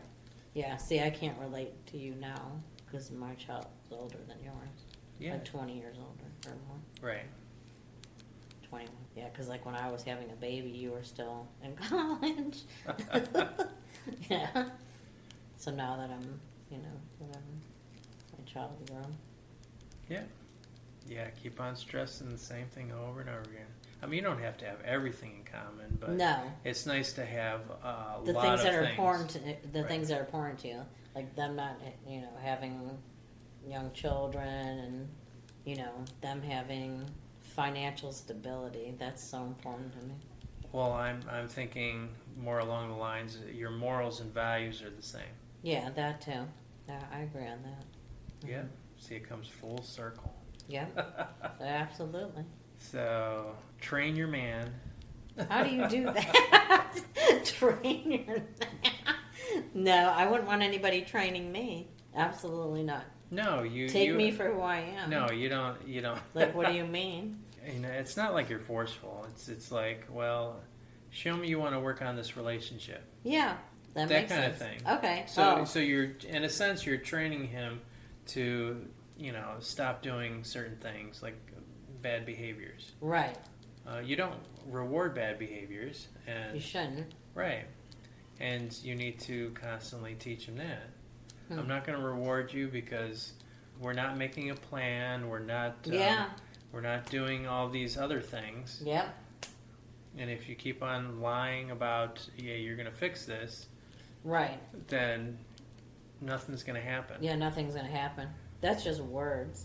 Yeah, see, I can't relate to you now because my child's older than yours. yeah, Like 20 years older or more. right. 21. Yeah, because like when I was having a baby, you were still in college. Yeah. So now that I'm, whatever, my child is grown. Yeah. Yeah, keep on stressing the same thing over and over again. I mean, you don't have to have everything in common, but No. it's nice to have The lot things of that are things. important, the Right. things that are important to you, like them not, having young children, and them having financial stability. That's so important to me. Well, I'm thinking more along the lines that your morals and values are the same. Yeah, that too. Yeah, I agree on that. Yeah. See, it comes full circle. Yeah, absolutely. So, train your man. How do you do that? Train your No, I wouldn't want anybody training me. Absolutely not. No, you Take you, me for who I am. No, you don't. You don't. Like, what do you mean? It's not like you're forceful. It's like, well, show me you want to work on this relationship. Yeah, that That makes kind of sense. thing. Okay. So you're, in a sense, you're training him to, stop doing certain things like bad behaviors. Right. You don't reward bad behaviors, and You shouldn't. right, and you need to constantly teach him that. I'm not going to reward you because we're not making a plan. We're not. Yeah. We're not doing all these other things. Yep. And if you keep on lying about, you're going to fix this, Right. then nothing's going to happen. Yeah, nothing's gonna happen. That's just words.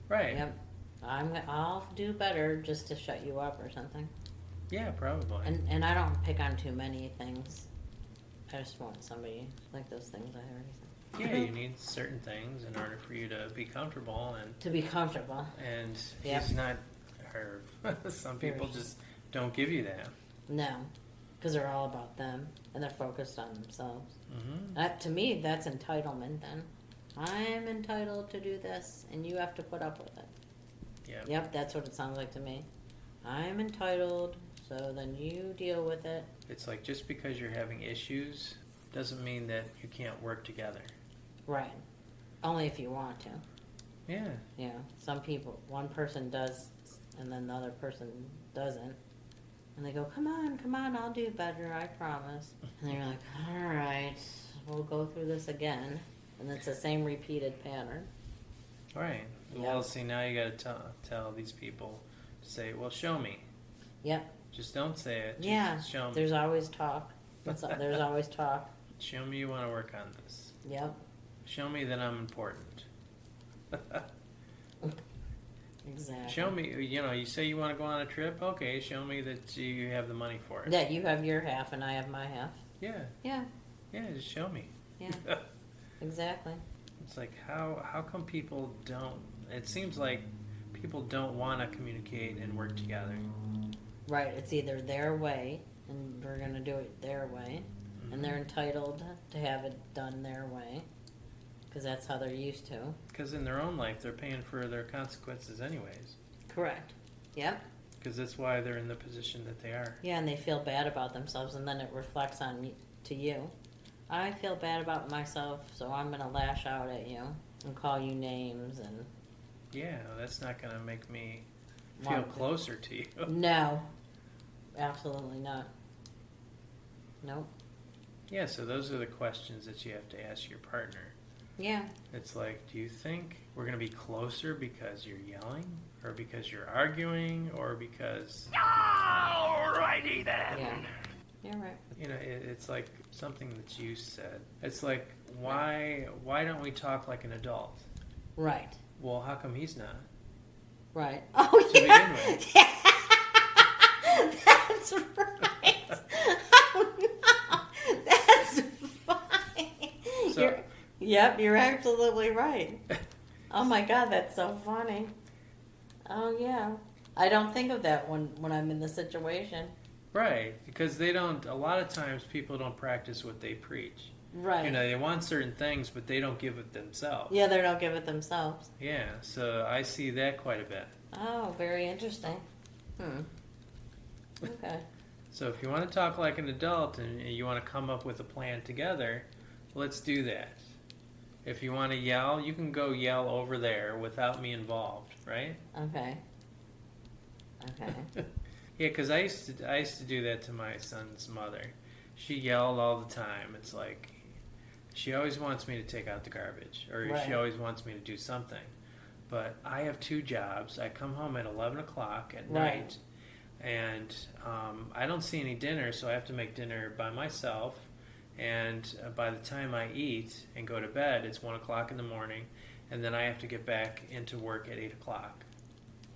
Right. Yep. I'll do better just to shut you up or something. Yeah, probably. And I don't pick on too many things. I just want somebody like those things I already said. Yeah, you need certain things in order for you to be comfortable, To be comfortable. and Yep. he's not, or some people just don't give you that. No, because they're all about them and they're focused on themselves. Mm-hmm. That, to me, that's entitlement. Then I'm entitled to do this, and you have to put up with it. Yeah. Yep, that's what it sounds like to me. I'm entitled, so then you deal with it. It's like just because you're having issues doesn't mean that you can't work together. Right. Only if you want to. Yeah. Yeah. Some people, one person does, and then the other person doesn't. And they go, come on, I'll do better, I promise. And you're like, all right, we'll go through this again. And it's the same repeated pattern. Right. Yeah. Well, see, now you got to tell these people to say, well, show me. Yep. Just don't say it. Just Yeah. show me. There's always talk. There's always talk. Show me you want to work on this. Yep. Show me that I'm important. Exactly. Show me, you say you want to go on a trip. Okay, show me that you have the money for it. That you have your half and I have my half. Yeah. Yeah. Yeah, just show me. Yeah. Exactly. It's like, how come people don't, it seems like people don't want to communicate and work together. Right. It's either their way, and we're going to do it their way, and they're entitled to have it done their way, because that's how they're used to. Because in their own life, they're paying for their consequences anyways. Correct. Yep. Because that's why they're in the position that they are. Yeah, and they feel bad about themselves, and then it reflects on to you. I feel bad about myself, so I'm going to lash out at you and call you names and... Yeah, that's not going to make me feel Want to. closer to you. No. Absolutely not. Nope. Yeah, so those are the questions that you have to ask your partner. Yeah. It's like, do you think we're going to be closer because you're yelling? Or because you're arguing? Or because... Alrighty then. Yeah. You're right. It's like something that you said. It's like, why don't we talk like an adult? Right. Well, how come he's not? Right. Oh, to yeah. begin with. Yeah. That's right. Oh, no. That's funny. So- You're absolutely right. Oh, my God, that's so funny. Oh, yeah. I don't think of that when I'm in the situation. Right, because they don't. A lot of times, people don't practice what they preach. Right. You know, they want certain things, but they don't give it themselves. Yeah, they don't give it themselves. Yeah, so I see that quite a bit. Oh, very interesting. Okay. So if you want to talk like an adult and you want to come up with a plan together, let's do that. If you want to yell, you can go yell over there without me involved, right? Okay. Okay. Yeah, because I used to do that to my son's mother. She yelled all the time. It's like she always wants me to take out the garbage, or Right. she always wants me to do something. But I have two jobs. I come home at 11 o'clock at Right. night, and I don't see any dinner, so I have to make dinner by myself. And by the time I eat and go to bed, it's 1 o'clock in the morning, and then I have to get back into work at 8 o'clock.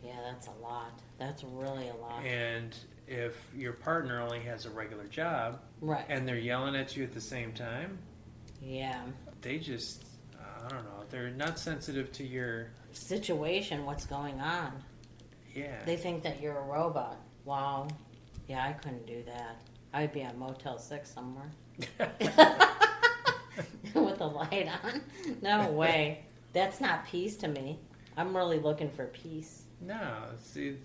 Yeah, that's a lot. That's really a lot. And if your partner only has a regular job Right. and they're yelling at you at the same time, Yeah. they just, I don't know, they're not sensitive to your, Situation, what's going on. yeah. They think that you're a robot. Wow. Yeah, I couldn't do that. I'd be on Motel 6 somewhere. With the light on. No way. That's not peace to me. I'm really looking for peace. No, see,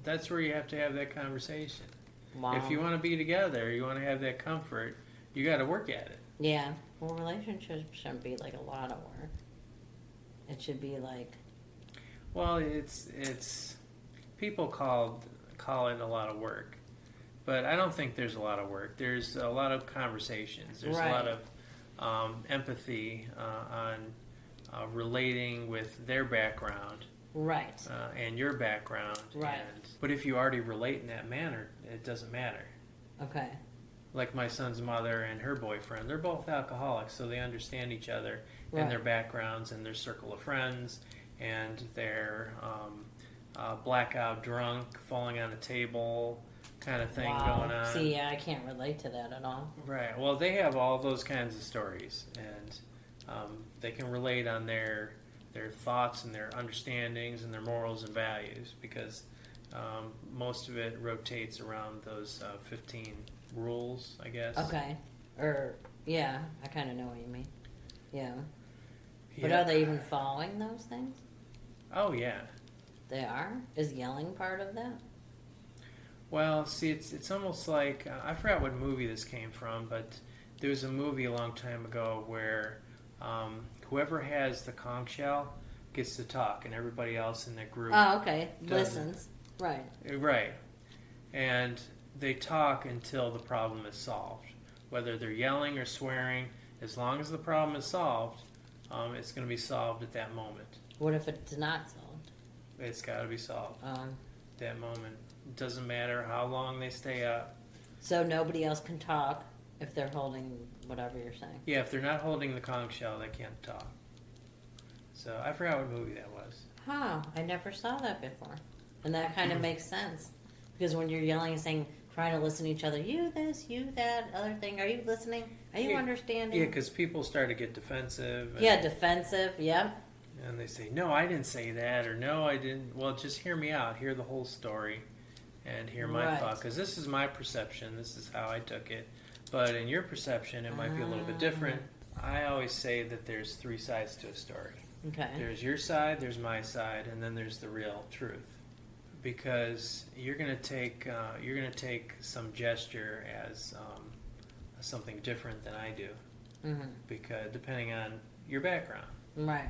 that's where you have to have that conversation. Wow. If you want to be together, you want to have that comfort, you got to work at it. Yeah. Well, relationships shouldn't be like a lot of work. It should be like, Well, it's people call it a lot of work, but I don't think there's a lot of work. There's a lot of conversations. There's Right. a lot of empathy on relating with their background right. and your background. Right. But if you already relate in that manner, it doesn't matter. Okay. Like my son's mother and her boyfriend, they're both alcoholics, so they understand each other Right. and their backgrounds and their circle of friends and their blackout drunk, falling on a table kind of thing Wow. going on. See, yeah, I can't relate to that at all. Right. Well, they have all those kinds of stories, and they can relate on their thoughts and their understandings and their morals and values because most of it rotates around those 15 rules, I guess. Okay. Or, yeah, I kind of know what you mean. Yeah. But Yeah. are they even following those things? Oh, yeah. They are? Is yelling part of that? Well, see, it's almost like I forgot what movie this came from, but there was a movie a long time ago where whoever has the conch shell gets to talk, and everybody else in that group Oh, okay. doesn't. Listens. Right. Right, and they talk until the problem is solved. Whether they're yelling or swearing, as long as the problem is solved, it's going to be solved at that moment. What if it's not solved? It's got to be solved at that moment. It doesn't matter how long they stay up. So nobody else can talk if they're holding whatever you're saying. Yeah, if they're not holding the conch shell, they can't talk. So I forgot what movie that was. Huh. I never saw that before. And that kind of makes sense. Because when you're yelling and saying, trying to listen to each other, you this, you that, other thing, are you listening? Are you Yeah. understanding? Yeah, because people start to get defensive. And, Yeah, defensive, yep. And they say, no, I didn't say that, or no, I didn't. Well, just hear me out. Hear the whole story and hear my Right. thought. Because this is my perception. This is how I took it. But in your perception, it might be a little bit different. I always say that there's three sides to a story. Okay. There's your side, there's my side, and then there's the real truth. Because you're gonna take some gesture as something different than I do. Mm-hmm. Because depending on your background. Right.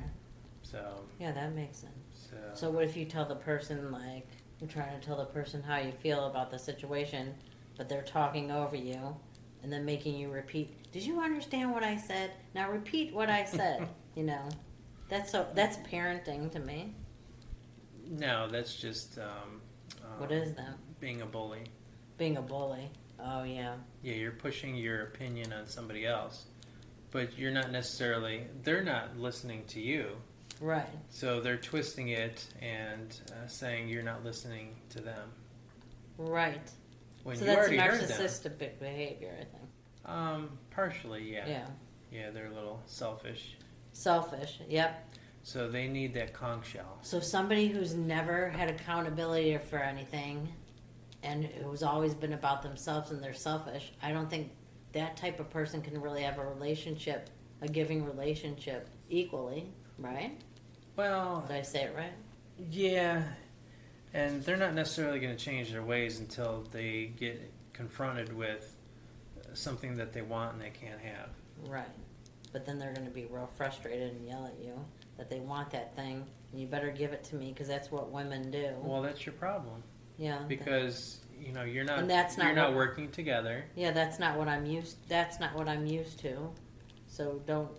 So. Yeah, that makes sense. So what if you tell the person, like, you're trying to tell the person how you feel about the situation, but they're talking over you and then making you repeat, did you understand what I said? Now repeat what I said. You know, that's parenting to me. No, that's just What is that? being a bully. Being a bully. Oh, yeah. Yeah, you're pushing your opinion on somebody else, but you're not necessarily. They're not listening to you. Right. So they're twisting it and saying you're not listening to them. Right. When So you that's already heard them. narcissistic behavior, I think. Partially, yeah. Yeah. Yeah, they're a little selfish. Selfish. Yep. So they need that conch shell. So somebody who's never had accountability for anything and who's always been about themselves and they're selfish, I don't think that type of person can really have a relationship, a giving relationship equally, right? Well, Did I say it right? yeah. And they're not necessarily going to change their ways until they get confronted with something that they want and they can't have. Right. But then they're going to be real frustrated and yell at you that they want that thing and you better give it to me because that's what women do. Well, that's your problem. Yeah. Because you're not And that's not you're not what- working together. Yeah, that's not what I'm used to. So don't,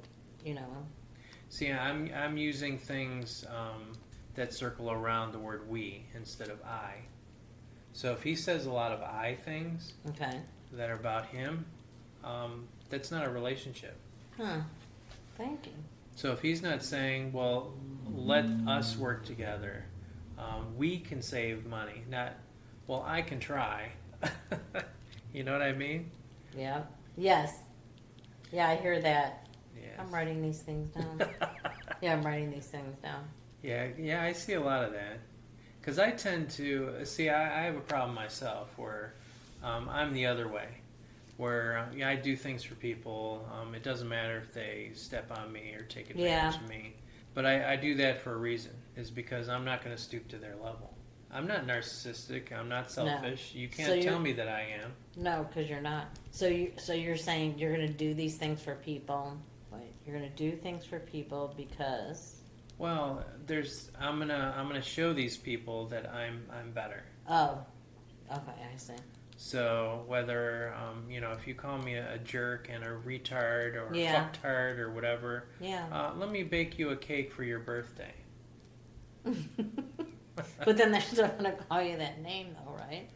See, I'm using things that circle around the word we instead of I. So if he says a lot of I things okay. that are about him, that's not a relationship. Huh. Thank you. So if he's not saying, well, let us work together, we can save money, not, well, I can try. You know what I mean? Yeah. Yes. Yeah, I hear that. Yes. I'm writing these things down. Yeah, I'm writing these things down. Yeah, I see a lot of that. Because I tend to, I have a problem myself where I'm the other way. Where I do things for people. It doesn't matter if they step on me or take advantage of me. But I do that for a reason. Is because I'm not going to stoop to their level. I'm not narcissistic. I'm not selfish. No. You can't tell me that I am. No, because you're not. So you're saying you're going to do these things for people. Wait, you're going to do things for people because. Well, I'm gonna show these people that I'm better. Oh, okay, I see. So whether if you call me a jerk and a retard or a fucktard or whatever, let me bake you a cake for your birthday. But then they're still gonna call you that name, though, right?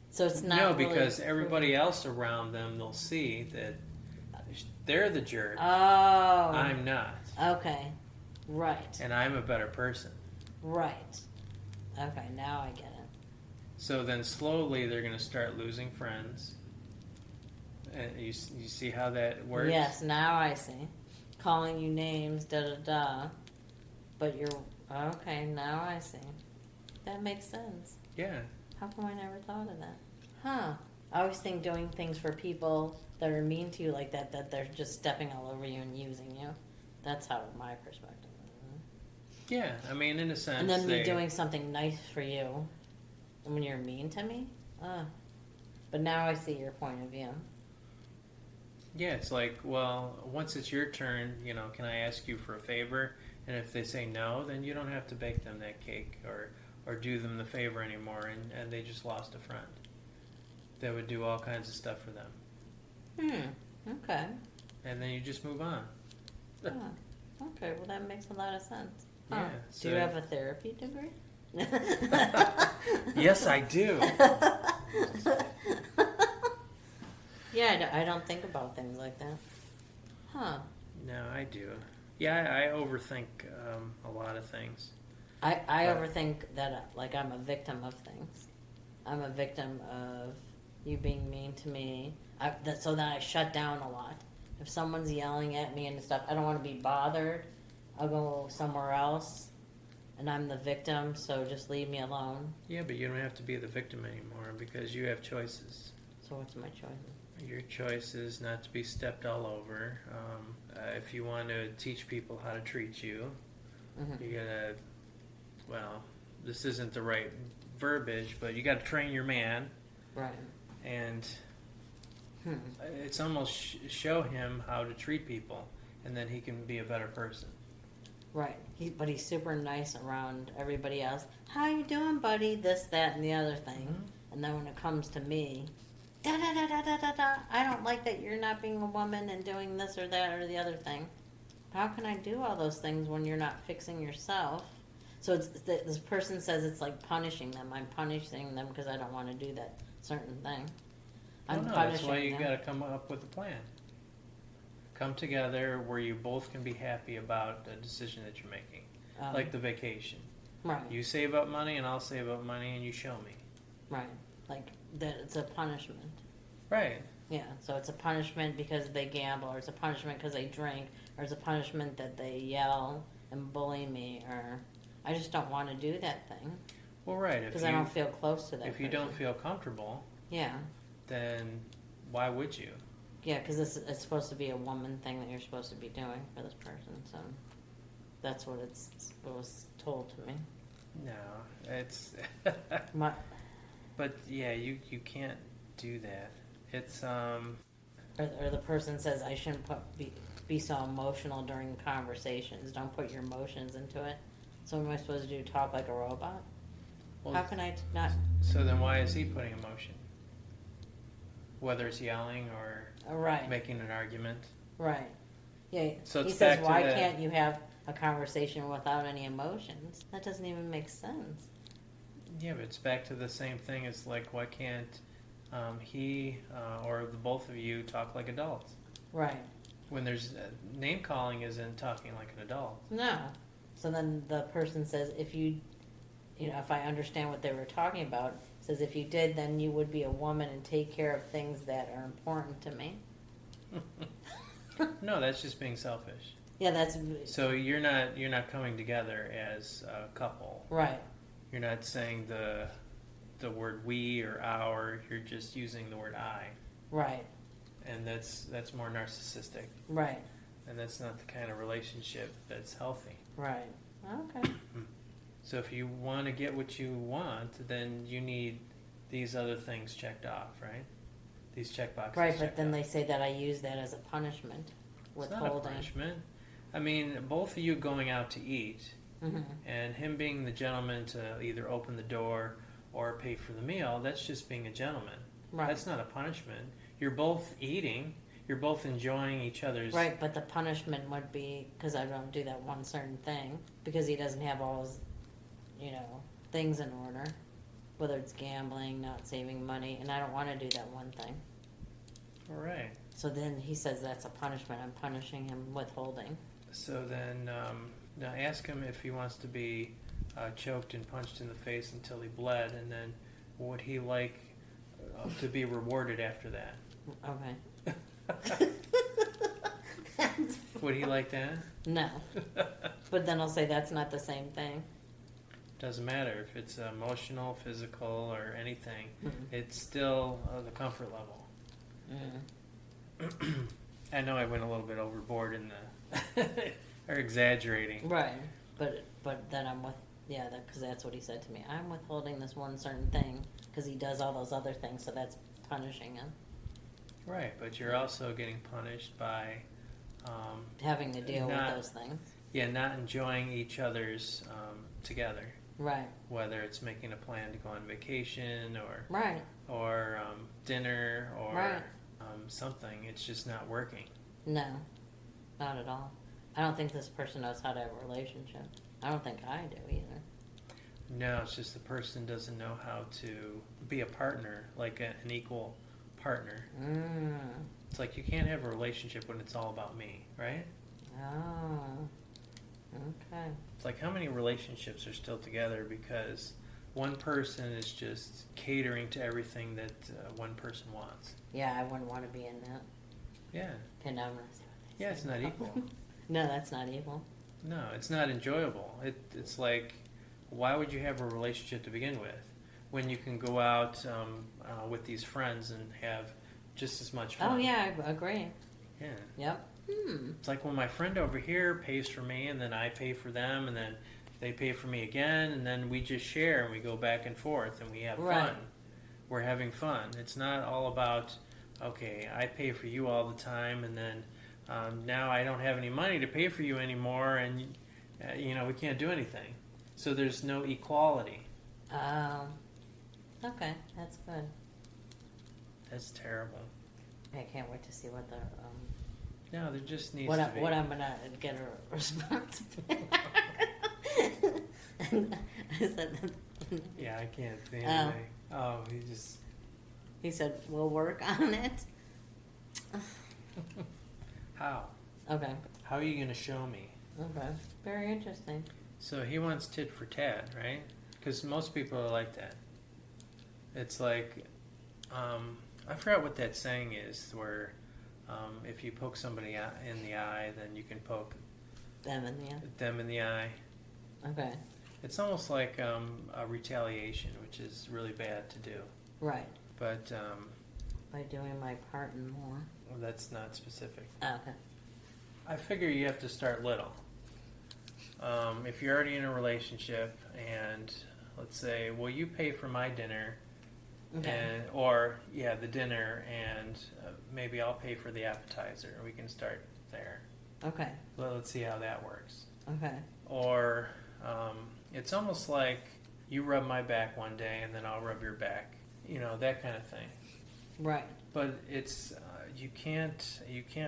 So it's not. No, because everybody else around them, they'll see that they're the jerk. Oh. I'm not. Okay. Right. And I'm a better person. Right. Okay, now I get it. So then slowly they're going to start losing friends. And you see how that works? Yes, now I see. Calling you names, da-da-da. But you're... Okay, now I see. That makes sense. Yeah. How come I never thought of that? Huh. I always think doing things for people that are mean to you like that they're just stepping all over you and using you. That's how my perspective is. Yeah, I mean, in a sense. And then me doing something nice for you when you're mean to me? But now I see your point of view. Yeah, it's like, well, once it's your turn, can I ask you for a favor? And if they say no, then you don't have to bake them that cake or do them the favor anymore, and they just lost a friend that would do all kinds of stuff for them. Okay. And then you just move on. Okay, well that makes a lot of sense. Yeah. Do you have a therapy degree? Yes, I do. Yeah, I don't think about things like that. Huh. No, I do. Yeah, I overthink a lot of things. I overthink that, like, I'm a victim of things. I'm a victim of you being mean to me. So then I shut down a lot. If someone's yelling at me and stuff, I don't want to be bothered. I'll go somewhere else. And I'm the victim, so just leave me alone. Yeah, but you don't have to be the victim anymore because you have choices. So what's my choice? Your choice is not to be stepped all over. If you want to teach people how to treat you, you gotta, well, this isn't the right verbiage, but you gotta train your man. Right. And it's almost show him how to treat people, and then he can be a better person. Right. But he's super nice around everybody else. How you doing, buddy? This, that, and the other thing. And then when it comes to me, da da da da da da da. I don't like that you're not being a woman and doing this or that or the other thing. How can I do all those things when you're not fixing yourself? So this person says it's like punishing them. I'm punishing them because I don't want to do that certain thing. I'm punishing that's why you them. got to come up with a plan. come together where you both can be happy about a decision that you're making, like the vacation. Right. You save up money and I'll save up money and you show me. Right. Like that it's a punishment. Right. Yeah, so it's a punishment because they gamble, or it's a punishment because they drink, or it's a punishment that they yell and bully me, or I just don't want to do that thing Well, right. because I don't feel close to that. If you don't feel comfortable, yeah, then why would you? yeah, because it's supposed to be a woman thing that you're supposed to be doing for this person, so that's what what was told to me. No, it's. My, But yeah, you can't do that. It's or the person says I shouldn't be so emotional during conversations. Don't put your emotions into it. So what am I supposed to do? Talk like a robot? well, How can I not? So then why is he putting emotion? Whether it's yelling or Right, making an argument. right. Yeah. So he it's says, back to why the- can't you have a conversation without any emotions? That doesn't even make sense. Yeah, but it's back to the same thing as like, why can't he or the both of you talk like adults? Right. When there's name calling isn't talking like an adult. No. So then the person says, if I understand what they were talking about, says if you did, then you would be a woman and take care of things that are important to me. No, that's just being selfish. Yeah, that's So you're not coming together as a couple. right. You're not saying the word we or our. You're just using the word I, Right. and that's more narcissistic, Right. and that's not the kind of relationship that's healthy. Right. Okay. So if you want to get what you want, then you need these other things checked off, right? These checkboxes. Right, but checked then off. they say that I use that as a punishment. It's not a Withholding. punishment. I mean, both of you going out to eat, Mm-hmm. and him being the gentleman to either open the door or pay for the meal, that's just being a gentleman. Right. That's not a punishment. You're both eating. You're both enjoying each other's. Right, but the punishment would be because I don't do that one certain thing because he doesn't have all his, things in order, whether it's gambling, not saving money, and I don't want to do that one thing. All right. So then he says that's a punishment. I'm punishing him withholding. So then, now ask him if he wants to be choked and punched in the face until he bled, and then would he like to be rewarded after that? Okay. Would he like that? No. But then I'll say that's not the same thing. Doesn't matter if it's emotional, physical, or anything. Mhm. It's still the comfort level. Mm. I know I went a little bit overboard in the or exaggerating. Right. But then I'm because that's what he said to me. I'm withholding this one certain thing because he does all those other things, so that's punishing him. Right, but you're also getting punished by Having to deal with those things. not enjoying each other's together. Right. Whether it's making a plan to go on vacation Right. or dinner or Right. something, it's just not working. No. Not at all. I don't think this person knows how to have a relationship. I don't think I do either. No, it's just the person doesn't know how to be a partner, like an equal partner. Mm. It's like you can't have a relationship when it's all about me, right? Oh. Okay. It's like how many relationships are still together because one person is just catering to everything that one person wants. Yeah, I wouldn't want to be in that. Yeah. Okay, now I'm going to see what they Yeah, say. it's not equal. No, that's not evil. No, it's not enjoyable. It's like, why would you have a relationship to begin with when you can go out with these friends and have just as much fun? Oh, yeah, I agree. Yeah. Yep. It's like when my friend over here pays for me and then I pay for them and then they pay for me again and then we just share and we go back and forth and we have Right. fun. We're having fun. It's not all about, okay, I pay for you all the time and then now I don't have any money to pay for you anymore and we can't do anything. So there's no equality. Okay, that's good. That's terrible. I can't wait to see what the No, there just needs what to I, be. what I'm gonna get a response. And I said, Yeah, I can't see anything. Oh, he said we'll work on it. how? Okay. How are you going to show me? Okay. Very interesting. So he wants tit for tat, right? Because most people are like that. It's like, I forgot what that saying is, where if you poke somebody in the eye, then you can poke Them in the end. them in the eye. Okay. It's almost like a retaliation, which is really bad to do. Right. But By doing my part and more. well, that's not specific. Oh, okay. I figure you have to start little. If you're already in a relationship and let's say, well, you pay for my dinner, Okay. the dinner, and maybe I'll pay for the appetizer. We can start there. Okay. Well, let's see how that works. Okay. Or it's almost like you rub my back one day and then I'll rub your back. You know, that kind of thing. Right. But it's you can't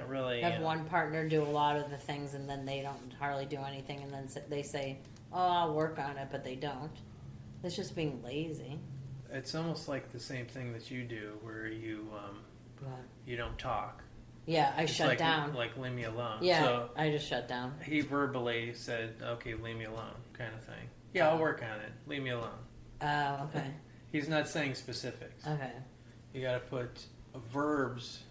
really Have one partner do a lot of the things and then they don't hardly do anything and then they say, oh, I'll work on it, but they don't. It's just being lazy. It's almost like the same thing that you do, where you you don't talk. Yeah, I It's shut like, down. Like leave me alone. Yeah, So I just shut down. he verbally said, "Okay, leave me alone," kind of thing. Yeah, I'll work on it. Leave me alone. Oh, okay. He's not saying specifics. Okay. You got to put verbs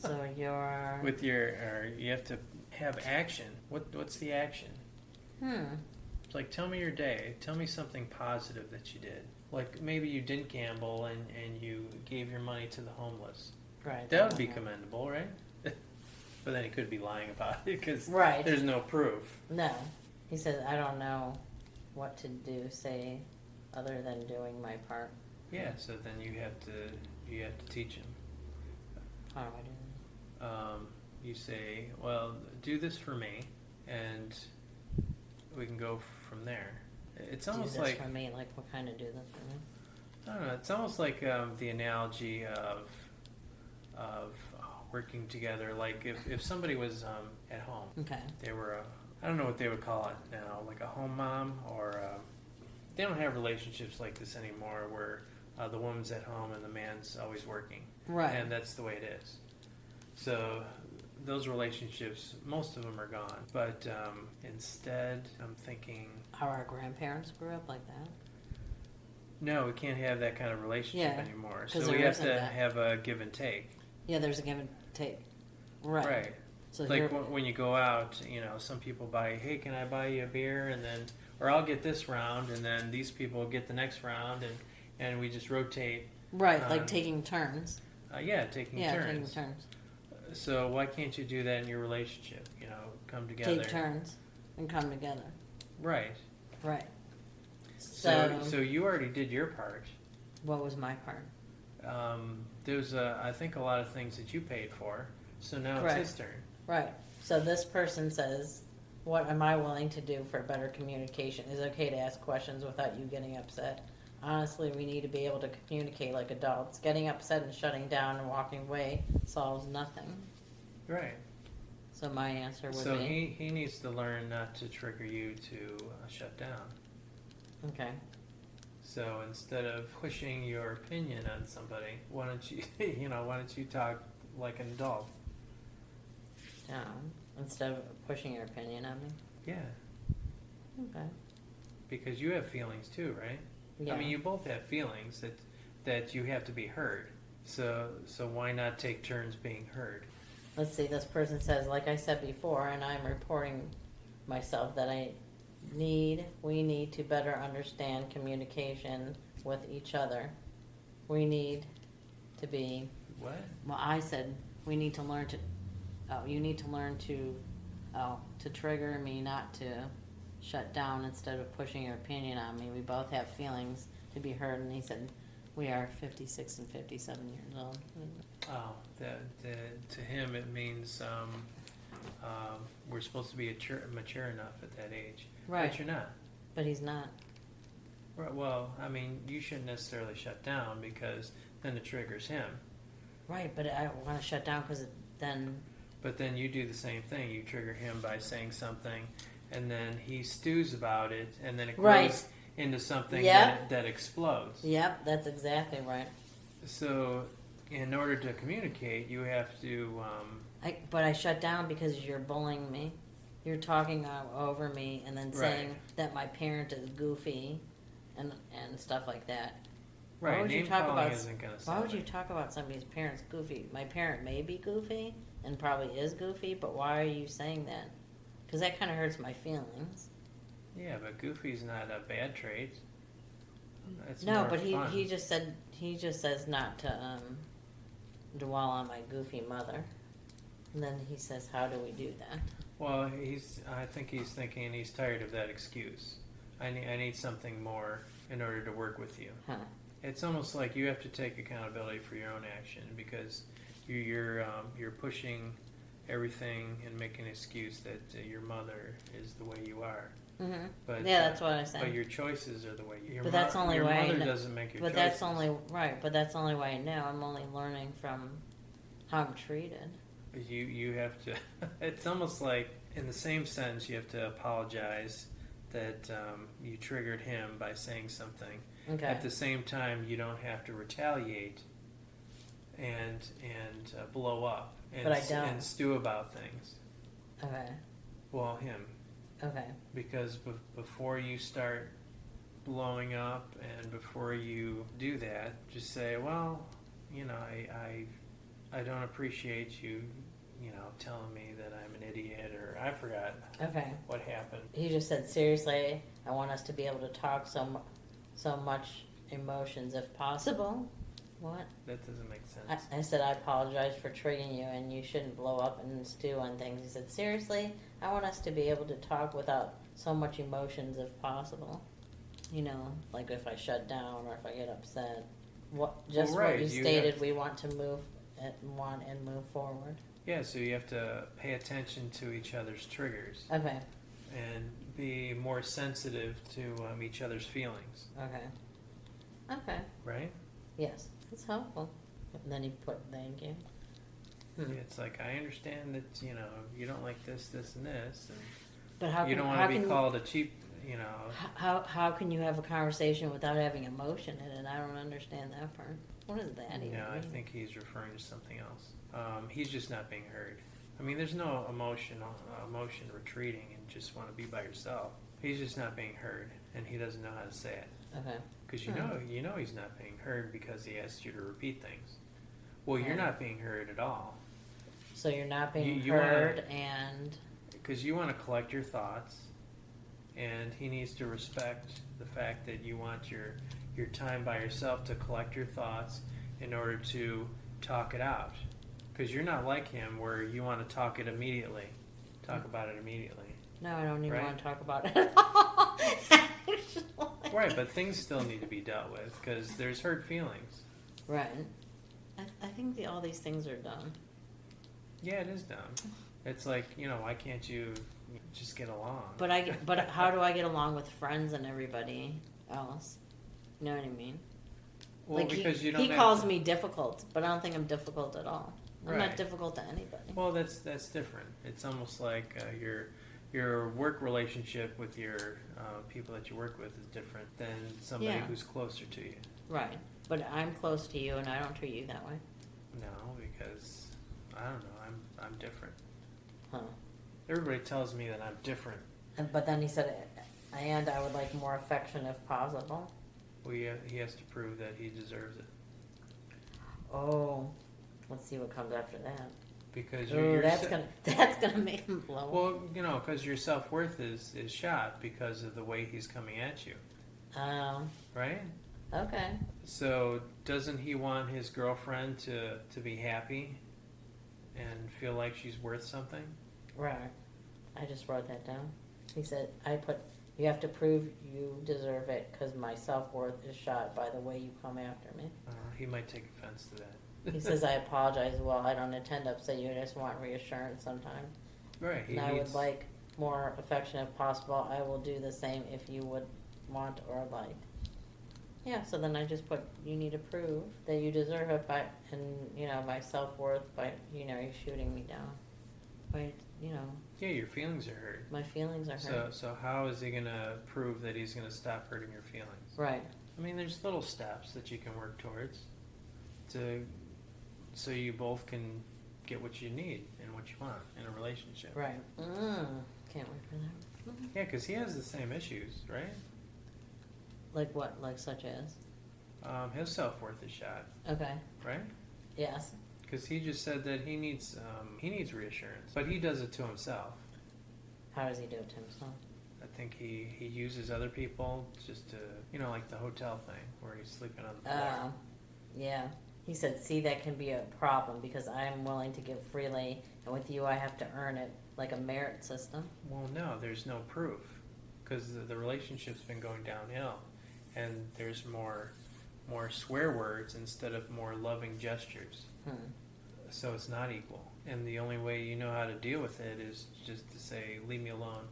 So you're... with or you have to have action. What's the action? It's like, tell me your day. Tell me something positive that you did. Like maybe you didn't gamble and you gave your money to the homeless. Right. That would be commendable, right? But then he could be lying about it because Right. there's no proof. No. He says, I don't know what to do, say, other than doing my part. Yeah, so then you have to teach him. How do I do that? You say, well, do this for me, and we can go from there. It's almost do this like for me, like what kind of do this for me? I don't know. It's almost like the analogy of working together. Like if somebody was at home, Okay. they were I don't know what they would call it now, like a home mom, or they don't have relationships like this anymore, where the woman's at home and the man's always working, Right. and that's the way it is. So those relationships, most of them are gone. But instead, I'm thinking, How our grandparents grew up like that. no, we can't have that kind of relationship Yeah, anymore. 'cause So we there have isn't to that. have a give and take. Yeah, there's a give and take. Right. Right. So Like you're, when you go out, some people buy, hey, can I buy you a beer? And then, or I'll get this round, and then these people get the next round, and we just rotate. right, like taking turns. Taking Yeah, turns. taking turns. So why can't you do that in your relationship? Come together. Take turns and come together. Right. Right. So you already did your part. What was my part? There's I think a lot of things that you paid for. So now Correct. it's his turn. Right. So this person says, what am I willing to do for better communication? Is it okay to ask questions without you getting upset? Honestly, we need to be able to communicate like adults. Getting upset and shutting down and walking away solves nothing. Right. So my answer would So be... he needs to learn not to trigger you to shut down. Okay. So instead of pushing your opinion on somebody, why don't you talk like an adult? Down. Instead of pushing your opinion on me. Yeah. Okay. Because you have feelings too, right? Yeah. I mean, you both have feelings that you have to be heard. So why not take turns being heard? Let's see, this person says, like I said before, and I'm reporting myself, that we need to better understand communication with each other. We need to be, What? well, I said, we need to learn to, you need to learn to trigger me not to shut down instead of pushing your opinion on me. We both have feelings to be heard, and he said, we are 56 and 57 years old. Oh, to him it means we're supposed to be mature enough at that age. Right. But you're not. But he's not. Right, well, I mean, you shouldn't necessarily shut down because then it triggers him. Right, but I want to shut down because then... But then you do the same thing. You trigger him by saying something, and then he stews about it, and then it grows Right. into something Yep. that explodes. Yep, that's exactly right. So, in order to communicate, you have to But I shut down because you're bullying me. You're talking over me and then saying that my parent is goofy and stuff like that. Right, Why would name you talk calling about, isn't going to why solve would you it. talk about somebody's parents goofy? My parent may be goofy and probably is goofy, but why are you saying that? Because that kind of hurts my feelings. Yeah, but goofy's not a bad trait. It's No, more but fun. he just says not to dwell on my goofy mother. And then he says, how do we do that? Well, I think he's thinking he's tired of that excuse. I need something more in order to work with you. Huh. It's almost like you have to take accountability for your own action because you're pushing everything and making an excuse that your mother is the way you are. Mm-hmm. But yeah, that's what I said. But your choices are the way your But that's the only your way I mother know. doesn't make your But choices. that's only right. But that's the only way I know. I'm only learning from how I'm treated. You have to. It's almost like in the same sentence you have to apologize that you triggered him by saying something. Okay. At the same time, you don't have to retaliate and blow up and, But I don't. and stew about things. Okay. Well, him. Okay. Because before you start blowing up and before you do that, just say, well, I don't appreciate you, telling me that I'm an idiot or I forgot Okay. what happened. He just said, seriously, I want us to be able to talk so much emotions if possible. What? That doesn't make sense. I said, I apologize for triggering you and you shouldn't blow up and stew on things. He said, seriously, I want us to be able to talk without so much emotions if possible. Like if I shut down or if I get upset. What right, you you stated, have- we want to move and move forward. Yeah, so you have to pay attention to each other's triggers Okay. and be more sensitive to each other's feelings, Okay. Okay. right? Yes. That's helpful. And then he put thank you. It's like, I understand that, you don't like this, this, and this, and But how you can, don't how want to can be called a cheap, how can you have a conversation without having emotion in it? I don't understand that part. What is that even? I mean? think he's referring to something else. He's just not being heard. I mean, there's no emotion retreating and just want to be by yourself. He's just not being heard, and he doesn't know how to say it. Okay. Because you know he's not being heard because he asked you to repeat things. Well, you're Okay. not being heard at all. So you're not being You heard, and because you want to collect your thoughts, and he needs to respect the fact that you want your time by yourself to collect your thoughts in order to talk it out. Because you're not like him where you want to talk about it immediately. no, I don't even Right? want to talk about it at all. Actually. Right, but things still need to be dealt with because there's hurt feelings. Right. I think all these things are done. Yeah, it is dumb. It's like, why can't you just get along? But how do I get along with friends and everybody else? You know what I mean? Well, like because you don't he have calls to- me difficult, but I don't think I'm difficult at all. I'm Right. not difficult to anybody. Well, that's different. It's almost like your work relationship with your people that you work with is different than somebody Yeah. who's closer to you. Right. But I'm close to you and I don't treat you that way. No, because I don't know. I'm different. Huh. Everybody tells me that I'm different. But then he said, and I would like more affection if possible. Well, he has to prove that he deserves it Oh, let's see what comes after that. because Oh, you're that's gonna make him blow. well, because your self-worth is shot because of the way he's coming at you, right? Okay. So doesn't he want his girlfriend to be happy and feel like she's worth something? Right. I just wrote that down. He said, you have to prove you deserve it because my self-worth is shot by the way you come after me. He might take offense to that. He says, I apologize. Well, I don't intend to upset you. I just want reassurance sometimes. Right. And I would like more affection if possible. I will do the same if you would want or like. Yeah, so then I just put, you need to prove that you deserve it my self-worth by, you shooting me down. By, Yeah, your feelings are hurt. my feelings are hurt. So how is he going to prove that he's going to stop hurting your feelings? Right. I mean, there's little steps that you can work towards so you both can get what you need and what you want in a relationship. Right. Can't wait for that. Yeah, because he has the same issues, right? Like what? Like such as? His self-worth is shot, Okay. right? Yes. Because he just said that he needs reassurance, but he does it to himself. How does he do it to himself? I think he uses other people just to, like the hotel thing where he's sleeping on the floor. Yeah. He said, see, that can be a problem because I am willing to give freely, and with you I have to earn it, like a merit system. Well, no, there's no proof because the relationship's been going downhill, and there's more swear words instead of more loving gestures. So it's not equal, and the only way you know how to deal with it is just to say, leave me alone.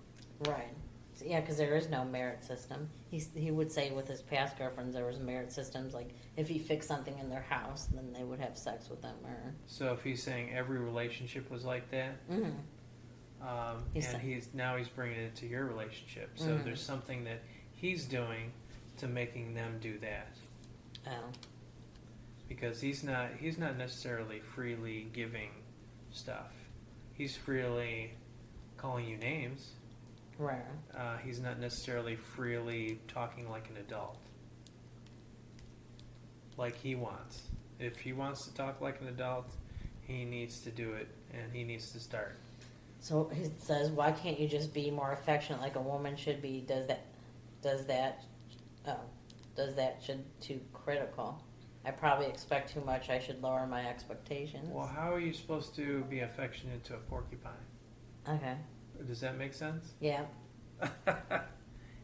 Right. So, yeah, because there is no merit system. He would say with his past girlfriends there was merit systems, like if he fixed something in their house, then they would have sex with them. Or So if he's saying every relationship was like that, and he's bringing it to your relationship, so there's something that he's doing to making them do that. Oh. Because he's not necessarily freely giving stuff. He's freely calling you names. Right. He's not necessarily freely talking like an adult. Like he wants. If he wants to talk like an adult, he needs to do it, and he needs to start. So he says, why can't you just be more affectionate like a woman should be? Does that should too critical? I probably expect too much. I should lower my expectations. Well, how are you supposed to be affectionate to a porcupine? Okay. Does that make sense? Yeah.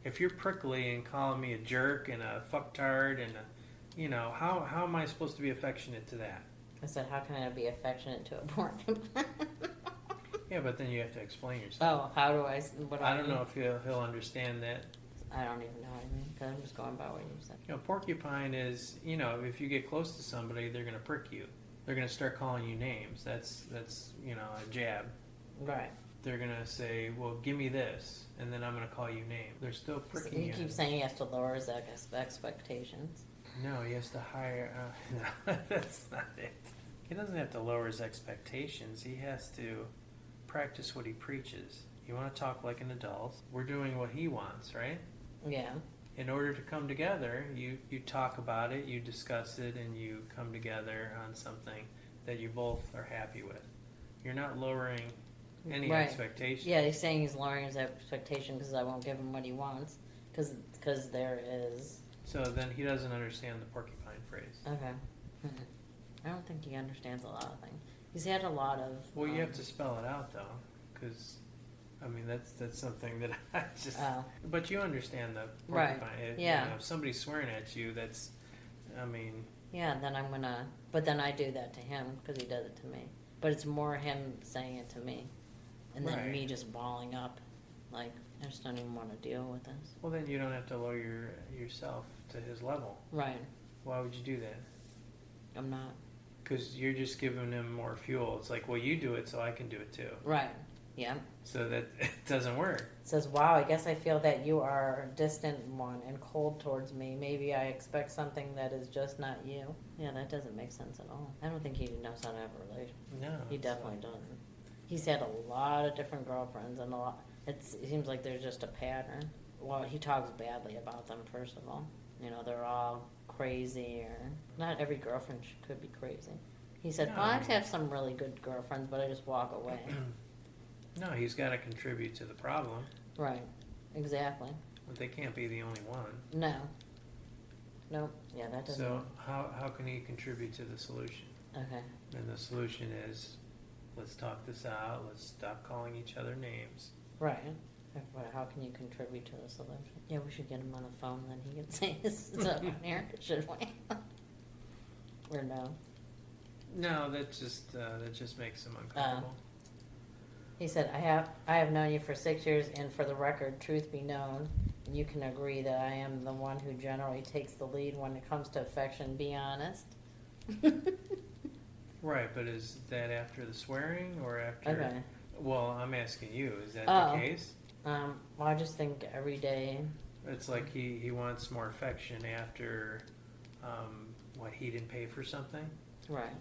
If you're prickly and calling me a jerk and a fucktard and how am I supposed to be affectionate to that? I said, how can I be affectionate to a porcupine? Yeah, but then you have to explain yourself. Oh, how do I? What do I don't know if he'll understand that. I don't even know what I mean, because I'm just going by what you said. Porcupine is, if you get close to somebody, they're going to prick you. They're going to start calling you names. That's a jab. Right. They're going to say, well, give me this, and then I'm going to call you names. They're still pricking you. He keeps saying he has to lower his expectations. No, he has to hire. No, that's not it. He doesn't have to lower his expectations. He has to practice what he preaches. You want to talk like an adult. We're doing what he wants, right? Yeah. In order to come together, you talk about it, you discuss it, and you come together on something that you both are happy with. You're not lowering any expectations. Yeah, he's saying he's lowering his expectation because I won't give him what he wants. Because there is... So then he doesn't understand the porcupine phrase. Okay. I don't think he understands a lot of things. He's had a lot of... Well, you have to spell it out, though, because... that's something that I just... Oh. But you understand the porcupine. Right. Yeah. If somebody's swearing at you, that's... Yeah, then I'm going to... But then I do that to him because he does it to me. But it's more him saying it to me. And then me just balling up. Like, I just don't even want to deal with this. Well, then you don't have to lower yourself to his level. Right. Why would you do that? I'm not. Because you're just giving him more fuel. It's like, well, you do it, so I can do it too. Right. Yeah. So that it doesn't work. It says, wow, I guess I feel that you are a distant one and cold towards me. Maybe I expect something that is just not you. Yeah, that doesn't make sense at all. I don't think he knows how to have a relationship. No. He definitely doesn't. He's had a lot of different girlfriends and it seems like there's just a pattern. Well, he talks badly about them, first of all. They're all crazy, or not every girlfriend could be crazy. He said, well, I have some really good girlfriends, but I just walk away. No, he's got to contribute to the problem. Right. Exactly. But they can't be the only one. No. Nope. Yeah, that doesn't So work. how can he contribute to the solution? Okay. And the solution is, let's talk this out. Let's stop calling each other names. Right. How can you contribute to the solution? Yeah, we should get him on the phone, then he can say his stuff on here, should we? Or no? No, that just makes him uncomfortable. He said, I have known you for 6 years, and for the record, truth be known, and you can agree that I am the one who generally takes the lead when it comes to affection. Be honest. Right, but is that after the swearing or after? Okay. Well, I'm asking you, is that the case? Well, I just think every day. It's like he wants more affection after what, he didn't pay for something? Right.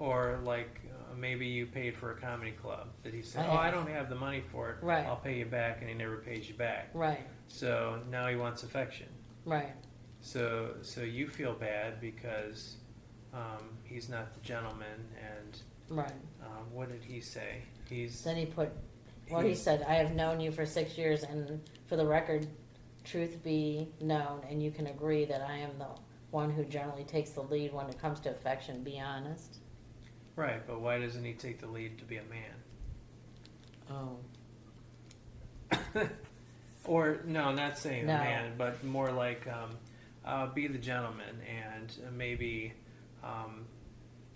Or like maybe you paid for a comedy club that he said, I "Oh, I have. don't have the money for it. Right. I'll pay you back," and he never pays you back. Right, So now he wants affection. right, So you feel bad because he's not the gentleman. And right. what did he say? Then he put, well, he said, I have known you for 6 years, and for the record, truth be known, and you can agree that I am the one who generally takes the lead when it comes to affection, be honest. Right, but why doesn't he take the lead to be a man? Oh. Or no, not saying No. a man, but more like be the gentleman and maybe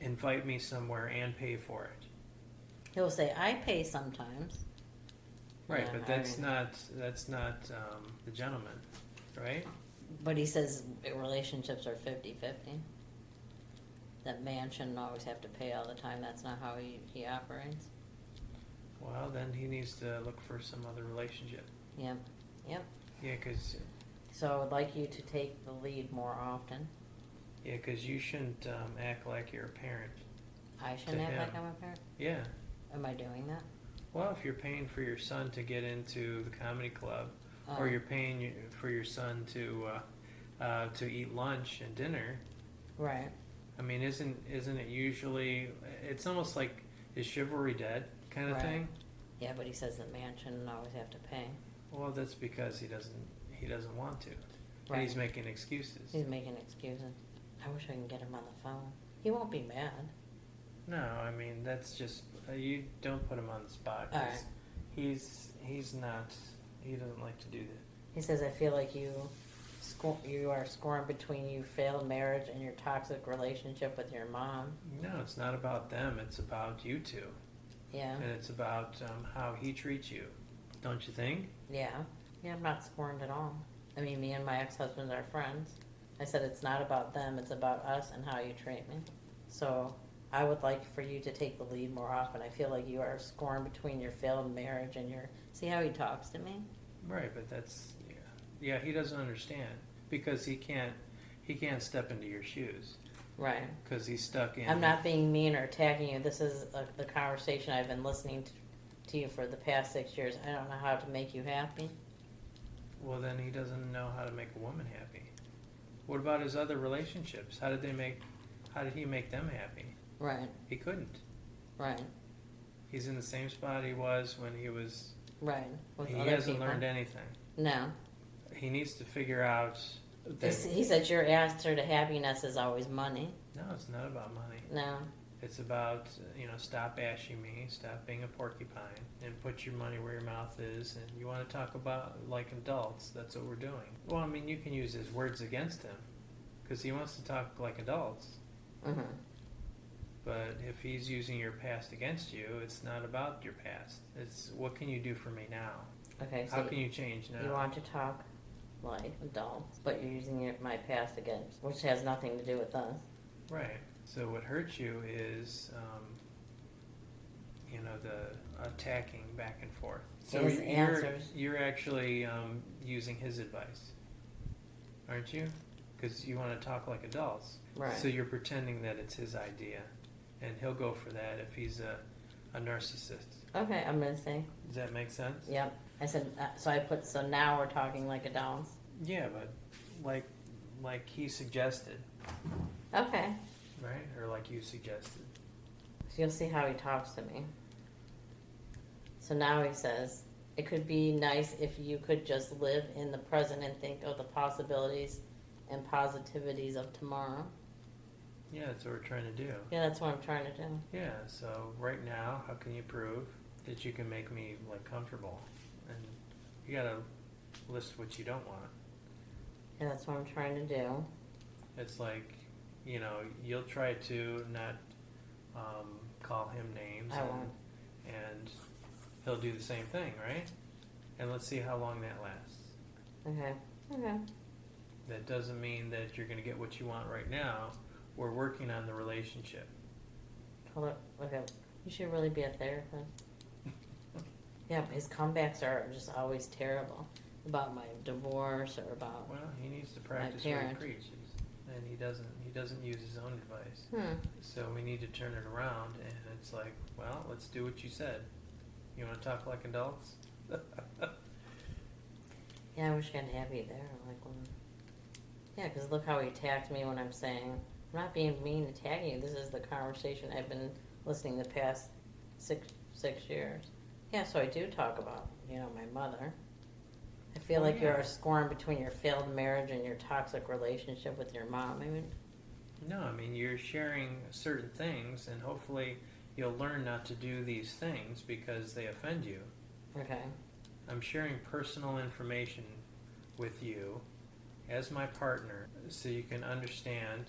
invite me somewhere and pay for it. He'll say, I pay sometimes. Right, Yeah, but that's not the gentleman, right? But he says relationships are 50-50. That man shouldn't always have to pay all the time. That's not how he operates. Well, then he needs to look for some other relationship. Yep, yep. Yeah, because So I would like you to take the lead more often. you shouldn't act like you're a parent. I shouldn't To act like him. I'm a parent? Yeah. Am I doing that? Well, if you're paying for your son to get into the comedy club, Oh. or you're paying for your son to eat lunch and dinner, Right. I mean, isn't it usually? It's almost like, is chivalry dead kind of Right. thing? Yeah, but he says that man shouldn't always have to pay. Well, that's because he doesn't want to, and Right. he's making excuses. He's making excuses. I wish I can get him on the phone. He won't be mad. No, I mean that's just you don't put him on the spot. 'Cause Alright. he's not. He doesn't like to do that. He says, I feel like you are scoring between your failed marriage and your toxic relationship with your mom. No, it's not about them. It's about you two, Yeah, and it's about how he treats you. Don't you think? yeah. Yeah, I'm not scorned at all. I mean, me and my ex-husband are friends. I said it's not about them, it's about us and how you treat me. So I would like for you to take the lead more often. I feel like you are scoring between your failed marriage and your... See how he talks to me? Right, but that's yeah. He doesn't understand because he can't step into your shoes Right. because he's stuck in. I'm not being mean or attacking you. This is the conversation I've been listening to you for the past 6 years. I don't know how to make you happy. Well, then he doesn't know how to make a woman happy. What about his other relationships? How did he make them happy? Right, He couldn't. right, He's in the same spot he was when he was. right. With He other hasn't people. learned anything. No. He needs to figure out that. He said your answer to happiness is always money. No, it's not about money. No. It's about, stop bashing me, stop being a porcupine, and put your money where your mouth is. And you want to talk about like adults, that's what we're doing. Well, I mean, you can use his words against him because he wants to talk like adults. Mm-hmm. But if he's using your past against you, it's not about your past. It's what can you do for me now? Okay, so How can you change now? you want to talk like adults, but you're using my past against, which has nothing to do with us. Right. So what hurts you is, the attacking back and forth. So His answers. you're actually using his advice, aren't you? Because you want to talk like adults. Right. So you're pretending that it's his idea, and he'll go for that if he's a narcissist. Okay, I'm gonna say. Does that make sense? Yep. I said, so now we're talking like adults. Yeah, but like he suggested, Okay. right? Or like you suggested. So you'll see how he talks to me. So now he says, it could be nice if you could just live in the present and think of the possibilities and positivities of tomorrow. Yeah, that's what we're trying to do. Yeah, that's what I'm trying to do. Yeah, so right now, how can you prove that you can make me comfortable? And you gotta list what you don't want. Yeah, that's what I'm trying to do. It's like, you'll try to not call him names. I won't. And he'll do the same thing, right? And let's see how long that lasts. Okay. Okay. That doesn't mean that you're gonna get what you want right now. We're working on the relationship. Hold up. Okay. You should really be a therapist. Yeah, his comebacks are just always terrible. About my divorce or about... Well, he needs to practice what he parent. preaches. and he doesn't use his own advice. So we need to turn it around, and it's like, well, let's do what you said. You want to talk like adults? Yeah, I wish I had Abby there. Like, yeah, because look how he attacked me when I'm saying, I'm not being mean attacking you. This is the conversation I've been listening the past six years. Yeah, so I do talk about, my mother. I feel like you're scoring between your failed marriage and your toxic relationship with your mom. I mean, no, I mean, you're sharing certain things, and hopefully you'll learn not to do these things because they offend you. okay. I'm sharing personal information with you as my partner so you can understand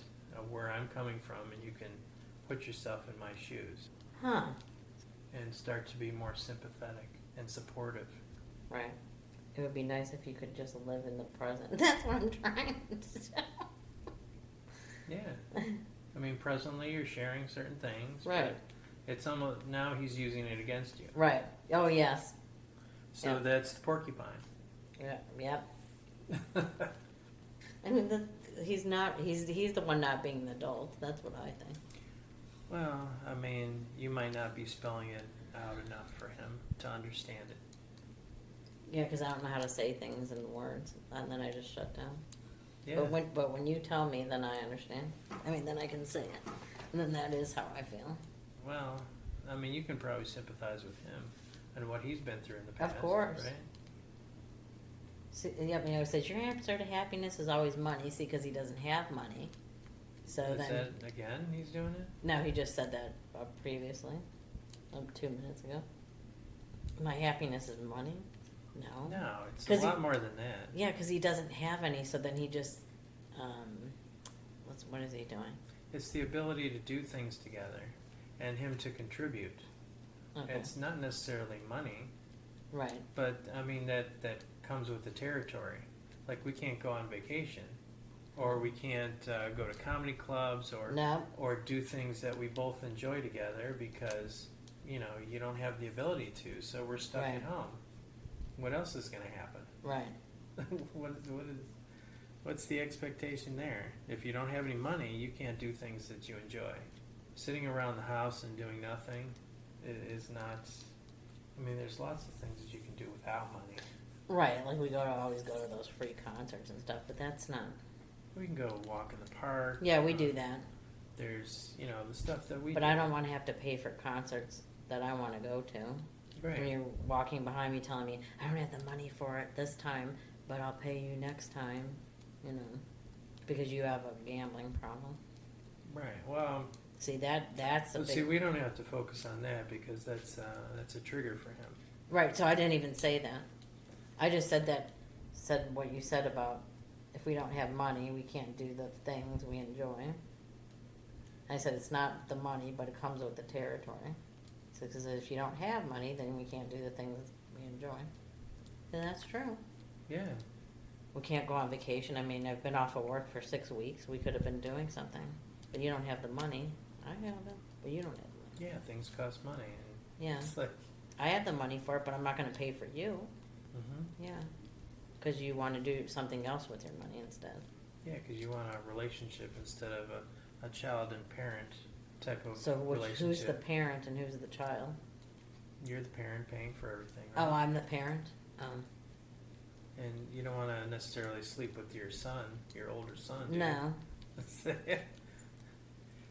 where I'm coming from, and you can put yourself in my shoes Huh. and start to be more sympathetic and supportive. Right. It would be nice if you could just live in the present. That's what I'm trying to do. Yeah. I mean, presently you're sharing certain things. Right. But it's almost, now he's using it against you. Right. Oh, yes. So Yeah. that's the porcupine. Yeah. Yep. I mean, he's not. He's the one not being an adult. That's what I think. Well, I mean, you might not be spelling it out enough for him to understand it. Yeah, because I don't know how to say things in words, and then I just shut down. Yeah. But when you tell me, then I understand. I mean, then I can say it, and then that is how I feel. Well, I mean, you can probably sympathize with him and what he's been through in the past. Of course. Right? See, yeah, it says your answer to happiness is always money. See, because he doesn't have money. So Is then, that again? He's doing it. no, he just said that previously, 2 minutes ago. My happiness is money. No. No, it's 'Cause a lot more than that. Yeah, because he doesn't have any. So then he just, what is he doing? It's the ability to do things together, and him to contribute. Okay. It's not necessarily money, Right. but I mean that comes with the territory. Like we can't go on vacation, or we can't go to comedy clubs, or No. or do things that we both enjoy together because you don't have the ability to. So we're stuck Right. at home. What else is going to happen? Right. What's the expectation there? If you don't have any money, you can't do things that you enjoy. Sitting around the house and doing nothing is not. I mean, there's lots of things that you can do without money. Right. Like we always go to those free concerts and stuff, but that's not. We can go walk in the park. Yeah, we do that. There's the stuff that we. But do. I don't want to have to pay for concerts that I want to go to. Right. When you're walking behind me telling me, I don't have the money for it this time, but I'll pay you next time, because you have a gambling problem. Right. Well. See, that's a big... See, we don't have to focus on that because that's a trigger for him. Right, so I didn't even say that. I just said what you said about if we don't have money, we can't do the things we enjoy. I said it's not the money, but it comes with the territory. So, because if you don't have money, then we can't do the things we enjoy. And that's true. Yeah. We can't go on vacation. I mean, I've been off of work for 6 weeks. We could have been doing something. But you don't have the money. I have it, but you don't have the money. Yeah, things cost money. And Yeah. it's like, I have the money for it, but I'm not going to pay for you. mm-hmm. Yeah. Because you want to do something else with your money instead. Yeah, because you want a relationship instead of a child and parent type of So relationship. who's the parent and who's the child? You're the parent paying for everything, right? Oh, I'm the parent? And you don't want to necessarily sleep with your son, your older son, do you? No.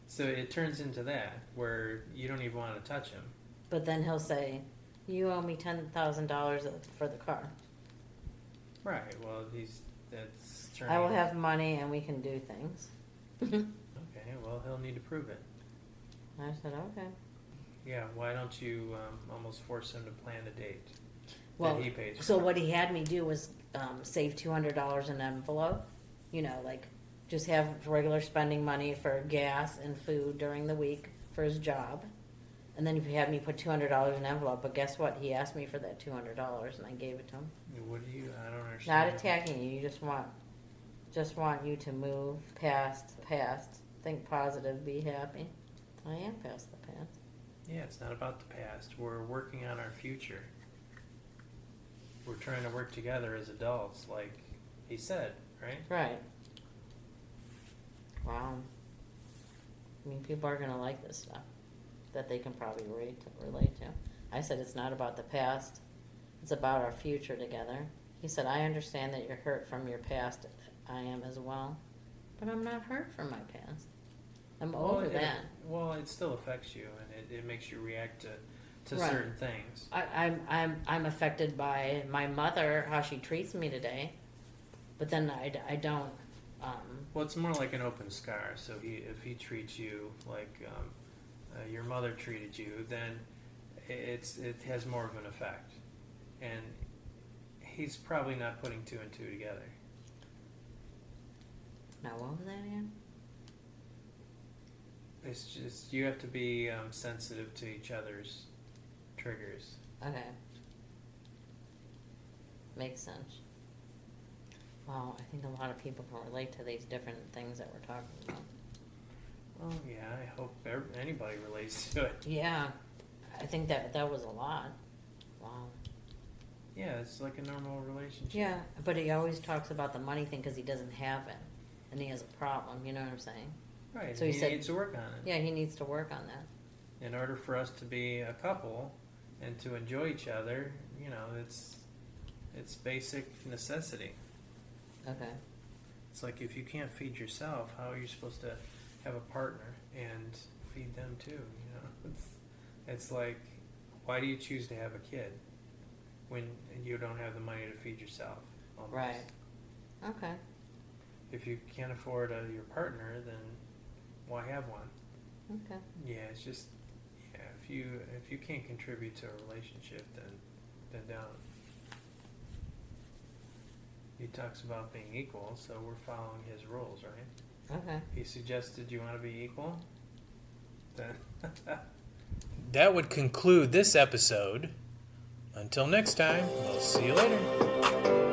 So it turns into that, where you don't even want to touch him. But then he'll say, you owe me $10,000 for the car. Right, well, that's turning... I will have money and we can do things. Okay, well, he'll need to prove it. I said, okay. Yeah, why don't you almost force him to plan a date Well, that he pays for? so what he had me do was save $200 in an envelope. Like just have regular spending money for gas and food during the week for his job. And then he had me put $200 in an envelope. But guess what? He asked me for that $200 and I gave it to him. What do you... I don't Not understand. attacking you. You just want you to move past. Think positive. Be happy. I am past the past. Yeah, it's not about the past. We're working on our future. We're trying to work together as adults, like he said, right? Right. Wow. I mean, people are going to like this stuff that they can probably relate to. I said it's not about the past. It's about our future together. He said, I understand that you're hurt from your past. I am as well. But I'm not hurt from my past. I'm over that. Well, it still affects you, and it makes you react to Right. certain things. I'm affected by my mother, how she treats me today. But then I don't. Well, it's more like an open scar. So if he treats you like your mother treated you, then it has more of an effect, and he's probably not putting two and two together. Now, what was that again? It's just you have to be sensitive to each other's triggers. Okay. Makes sense. Well, I think a lot of people can relate to these different things that we're talking about. Well, yeah, I hope anybody relates to it. Yeah, I think that was a lot. Wow. Yeah, it's like a normal relationship. Yeah, but he always talks about the money thing because he doesn't have it, and he has a problem. You know what I'm saying? Right. So he he said- needs to work on it. Yeah, he needs to work on that. In order for us to be a couple and to enjoy each other, it's basic necessity. Okay. It's like if you can't feed yourself, how are you supposed to have a partner and feed them too? It's like, why do you choose to have a kid when you don't have the money to feed yourself? Almost. Right. Okay. If you can't afford your partner, then why have one? Okay. Yeah, it's just if you can't contribute to a relationship, then don't. He talks about being equal, so we're following his rules, right? Okay. He suggested you want to be equal. Then That would conclude this episode. Until next time, we'll see you later.